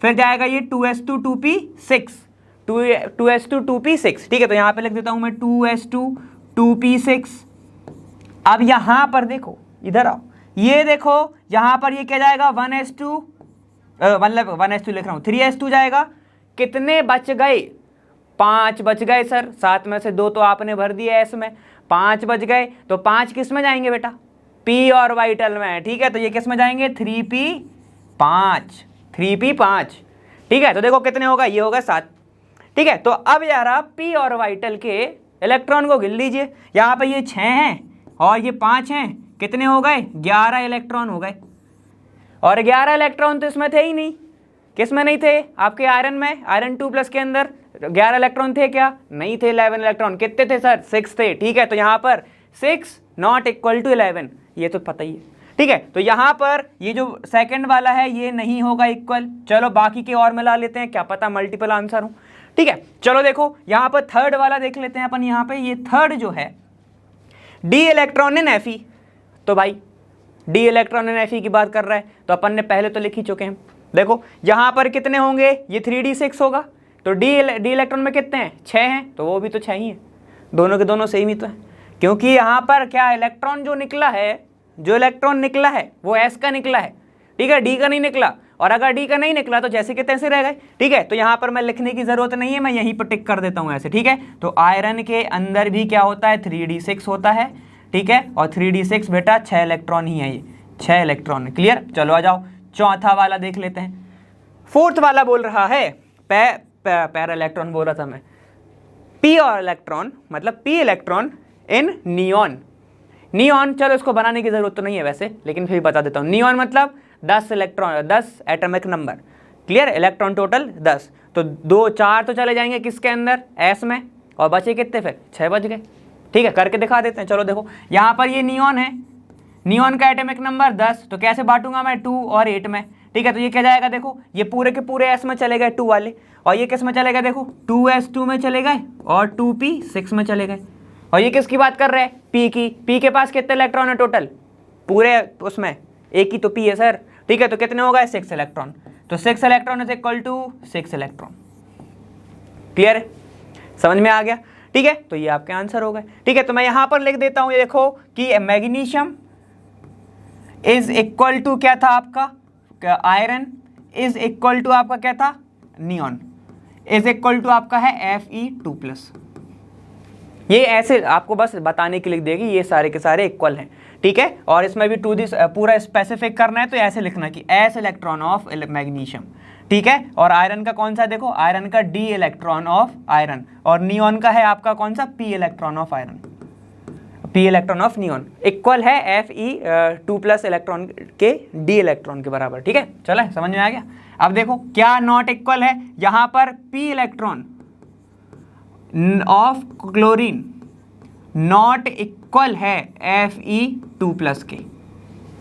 फिर जाएगा ये 2s2 2p6, 2s2 2p6। ठीक है, तो यहाँ पे लिख देता हूँ मैं 2s2 2p6। अब यहाँ पर देखो, इधर आओ, ये देखो यहाँ पर ये क्या जाएगा 1s2, मतलब 1s2 लिख रहा हूँ, 3s2 जाएगा। कितने बच गए, 5 बच गए सर, 7 में से 2 तो आपने भर दिया एस में, 5 बच गए, तो 5 किस में जाएंगे बेटा, p ऑर्बिटल में। ठीक है, तो ये किस में जाएंगे 3p5, 3p5। ठीक है, तो देखो कितने होगा, ये होगा 7। ठीक है, तो अब यार आप p ऑर्बिटल के इलेक्ट्रॉन को गिन लीजिए, यहाँ पे ये 6 हैं और ये 5 हैं, कितने हो गए 11 इलेक्ट्रॉन हो गए। और 11 इलेक्ट्रॉन तो इसमें थे ही नहीं, किस में नहीं थे, आपके आयरन में, आयरन 2+ के अंदर 11 इलेक्ट्रॉन थे क्या, नहीं थे। 11 इलेक्ट्रॉन कितने थे सर, 6 थे। ठीक है, तो यहाँ पर 6 नॉट इक्वल टू 11, ये तो पता ही है। ठीक है, तो यहाँ पर ये जो सेकंड वाला है ये नहीं होगा इक्वल। चलो बाकी के और मिला लेते हैं, क्या पता मल्टीपल आंसर हो। ठीक है, चलो देखो यहाँ पर थर्ड वाला देख लेते हैं अपन। यहाँ पे ये थर्ड जो है डी इलेक्ट्रॉन इन Fe, तो भाई डी इलेक्ट्रॉन इन Fe की बात कर रहा है, तो अपन ने पहले तो लिख ही चुके हैं। देखो यहाँ पर कितने होंगे, ये 3d6 होगा, तो डी इलेक्ट्रॉन में कितने हैं, 6 हैं, तो वो भी तो 6 ही है, दोनों के दोनों सेम ही तो है। क्योंकि यहाँ पर क्या इलेक्ट्रॉन जो निकला है, जो इलेक्ट्रॉन निकला है वो s का निकला है। ठीक है, डी का नहीं निकला, और अगर डी का नहीं निकला तो जैसे के तैसे रह गए। ठीक है, तो यहाँ पर मैं लिखने की जरूरत नहीं है, मैं यहीं पर टिक कर देता हूँ ऐसे। ठीक है, तो आयरन के अंदर भी क्या होता है, 3d6 होता है। ठीक है, और 3d6 बेटा 6 इलेक्ट्रॉन ही है, ये 6 इलेक्ट्रॉन है। क्लियर, चलो आ जाओ चौथा वाला देख लेते हैं। फोर्थ वाला बोल रहा है पैरा इलेक्ट्रॉन बोल रहा था मैं, p और इलेक्ट्रॉन, मतलब p electron in neon. Neon, चलो इसको बनाने की जरूरत तो नहीं है वैसे, लेकिन फिर बता देता हूँ। नियॉन मतलब 10 electron, 10 atomic number. Clear, electron total 10, तो 2 4 तो चले जाएंगे किसके अंदर, s में, और बचे कितने फिर 6 बच गए। ठीक है, करके दिखा देते हैं। चलो देखो यहाँ पर ये नियॉन है, नियॉन का एटॉमिक नंबर 10, तो कैसे बांटूंगा मैं 2 और 8 में। ठीक है, तो ये क्या जाएगा, देखो ये पूरे के पूरे s में चले गए 2 वाले, और ये किस में चले गए, देखो 2s2 में चले गए और 2p6 में चले गए। और ये किसकी बात कर रहे हैं, p की। p के पास कितने इलेक्ट्रॉन है टोटल, पूरे उसमें एक ही तो p है सर। ठीक है, तो कितने हो गए 6 इलेक्ट्रॉन, तो 6 electron is equal to 6 electron. Clear है, समझ में आ गया। ठीक है, तो ये आपके आंसर हो गए। ठीक है, तो मैं यहाँ पर लिख देता हूँ, ये देखो कि मैग्नीशियम इज इक्वल टू क्या था आपका, आयरन इज इक्वल टू आपका क्या था, नियॉन इज इक्वल टू आपका है Fe2+। ये ऐसे आपको बस बताने के लिए देगी, ये सारे के सारे इक्वल हैं। ठीक है, और इसमें भी टू दिस पूरा स्पेसिफिक करना है, तो ऐसे लिखना कि s इलेक्ट्रॉन ऑफ मैग्नीशियम। ठीक है, और आयरन का कौन सा, देखो आयरन का d इलेक्ट्रॉन ऑफ आयरन, और नियॉन का है आपका कौन सा, p electron of iron, p electron of neon equal है Fe2+ इलेक्ट्रॉन के d इलेक्ट्रॉन के बराबर। ठीक है, चलो समझ में आ गया। अब देखो क्या नॉट इक्वल है, यहाँ पर p electron of chlorine not equal है Fe2+ के।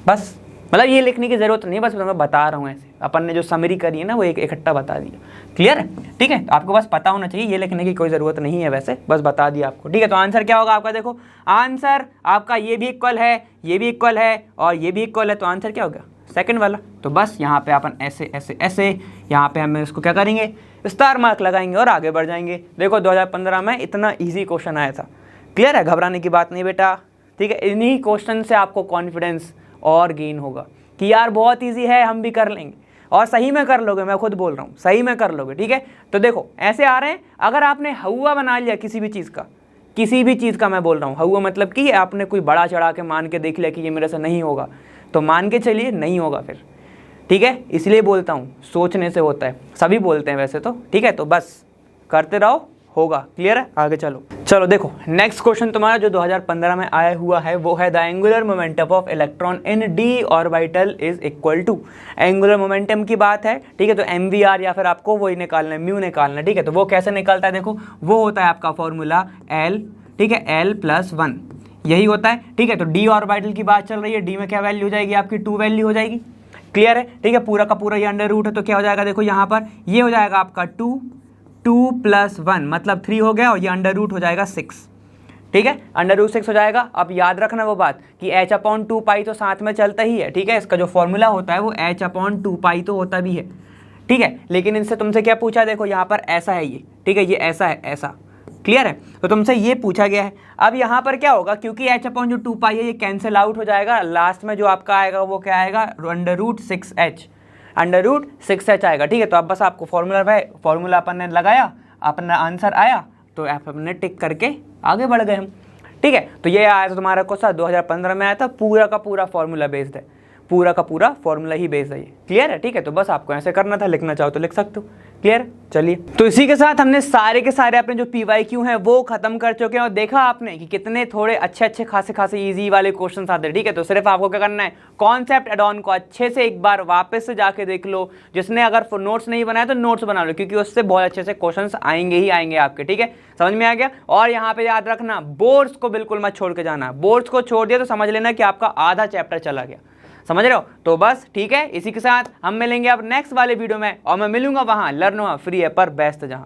बस मतलब ये लिखने की जरूरत नहीं, बस मैं बता रहा हूँ ऐसे, अपन ने जो समरी करी है ना वो एक इकट्ठा बता दिया। क्लियर है, ठीक है, आपको बस पता होना चाहिए, ये लिखने की कोई ज़रूरत नहीं है वैसे, बस बता दिया आपको। ठीक है, तो आंसर क्या होगा आपका, देखो आंसर आपका ये भी इक्वल है, ये भी इक्वल है और ये भी इक्वल है, तो आंसर क्या होगा सेकंड वाला। तो बस यहाँ पे अपन ऐसे ऐसे ऐसे यहाँ पे हम इसको क्या करेंगे, स्टार मार्क लगाएंगे और आगे बढ़ जाएंगे। देखो 2015 में इतना ईजी क्वेश्चन आया था। क्लियर है, घबराने की बात नहीं बेटा। ठीक है, इन्हीं क्वेश्चन से आपको कॉन्फिडेंस और गेन होगा कि यार बहुत ईजी है, हम भी कर लेंगे, और सही में कर लोगे, मैं खुद बोल रहा हूँ सही में कर लोगे। ठीक है, तो देखो ऐसे आ रहे हैं, अगर आपने हवा बना लिया किसी भी चीज़ का, किसी भी चीज़ का मैं बोल रहा हूँ, हवा मतलब कि आपने कोई बड़ा चढ़ा के मान के देख लिया कि ये मेरे से नहीं होगा, तो मान के चलिए नहीं होगा फिर। ठीक है, इसलिए बोलता हूँ सोचने से होता है, सभी बोलते हैं वैसे तो। ठीक है, तो बस करते रहो, होगा। क्लियर है? आगे चलो। चलो देखो नेक्स्ट क्वेश्चन तुम्हारा जो 2015 में आया हुआ है वो है the angular momentum of electron in d orbital is equal to. Angular momentum की बात है, ठीक है, तो MVR या फिर आपको वही निकालना है, म्यू निकालना है, ठीक है। तो वो कैसे निकलता है, देखो वो होता है आपका फॉर्मूला L, ठीक है, L+1 यही होता है, ठीक है। तो डी ऑर्बिटल की बात चल रही है, डी में क्या वैल्यू हो जाएगी आपकी, 2 वैल्यू हो जाएगी। क्लियर है? ठीक है, पूरा का पूरा ये अंडर रूट है तो क्या हो जाएगा, देखो यहाँ पर ये हो जाएगा आपका 2+1 मतलब 3 हो गया, और ये अंडर रूट हो जाएगा 6, ठीक है, अंडर रूट 6 हो जाएगा। अब याद रखना वो बात कि h/2π तो साथ में चलता ही है, ठीक है। इसका जो फॉर्मूला होता है वो h/2π तो होता भी है, ठीक है। लेकिन इनसे तुमसे क्या पूछा, देखो यहाँ पर ऐसा है ये, ठीक है, ये ऐसा है, ऐसा। क्लियर है? तो तुमसे ये पूछा गया है। अब यहाँ पर क्या होगा, क्योंकि h/2π है ये कैंसिल आउट हो जाएगा, लास्ट में जो आपका आएगा वो क्या आएगा, √6h, √6h आएगा, ठीक है। तो अब बस आपको फॉर्मूला अपन ने लगाया, अपना आंसर आया तो आपने टिक करके आगे बढ़ गए हम, ठीक है। तो ये आया था तुम्हारा क्वेश्चन 2015 में आया था, पूरा का पूरा फॉर्मूला बेस्ड है, पूरा का पूरा फॉर्मूला ही बेस्ड है ये। क्लियर है? ठीक है, तो बस आपको ऐसे करना था, लिखना चाहो तो लिख सकते हो। क्लियर? चलिए, तो इसी के साथ हमने सारे के सारे अपने जो PYQ हैं वो खत्म कर चुके हैं, और देखा आपने कि कितने थोड़े अच्छे खासे इजी वाले क्वेश्चन आते हैं, ठीक है। तो सिर्फ आपको क्या करना है, कॉन्सेप्ट एड ऑन को अच्छे से एक बार वापस से जाके देख लो। जिसने अगर नोट्स नहीं बनाया तो नोट्स बना लो, क्योंकि उससे बहुत अच्छे से क्वेश्चन आएंगे ही आएंगे आपके, ठीक है। समझ में आ गया? और यहाँ पे याद रखना, बोर्ड्स को बिल्कुल मत छोड़ के जाना, बोर्ड्स को छोड़ दिया तो समझ लेना कि आपका आधा चैप्टर चला गया। समझ रहे हो? तो बस ठीक है, इसी के साथ हम मिलेंगे अब नेक्स्ट वाले वीडियो में, और मैं मिलूंगा वहां लर्न फ्री है पर बेस्ट जहां।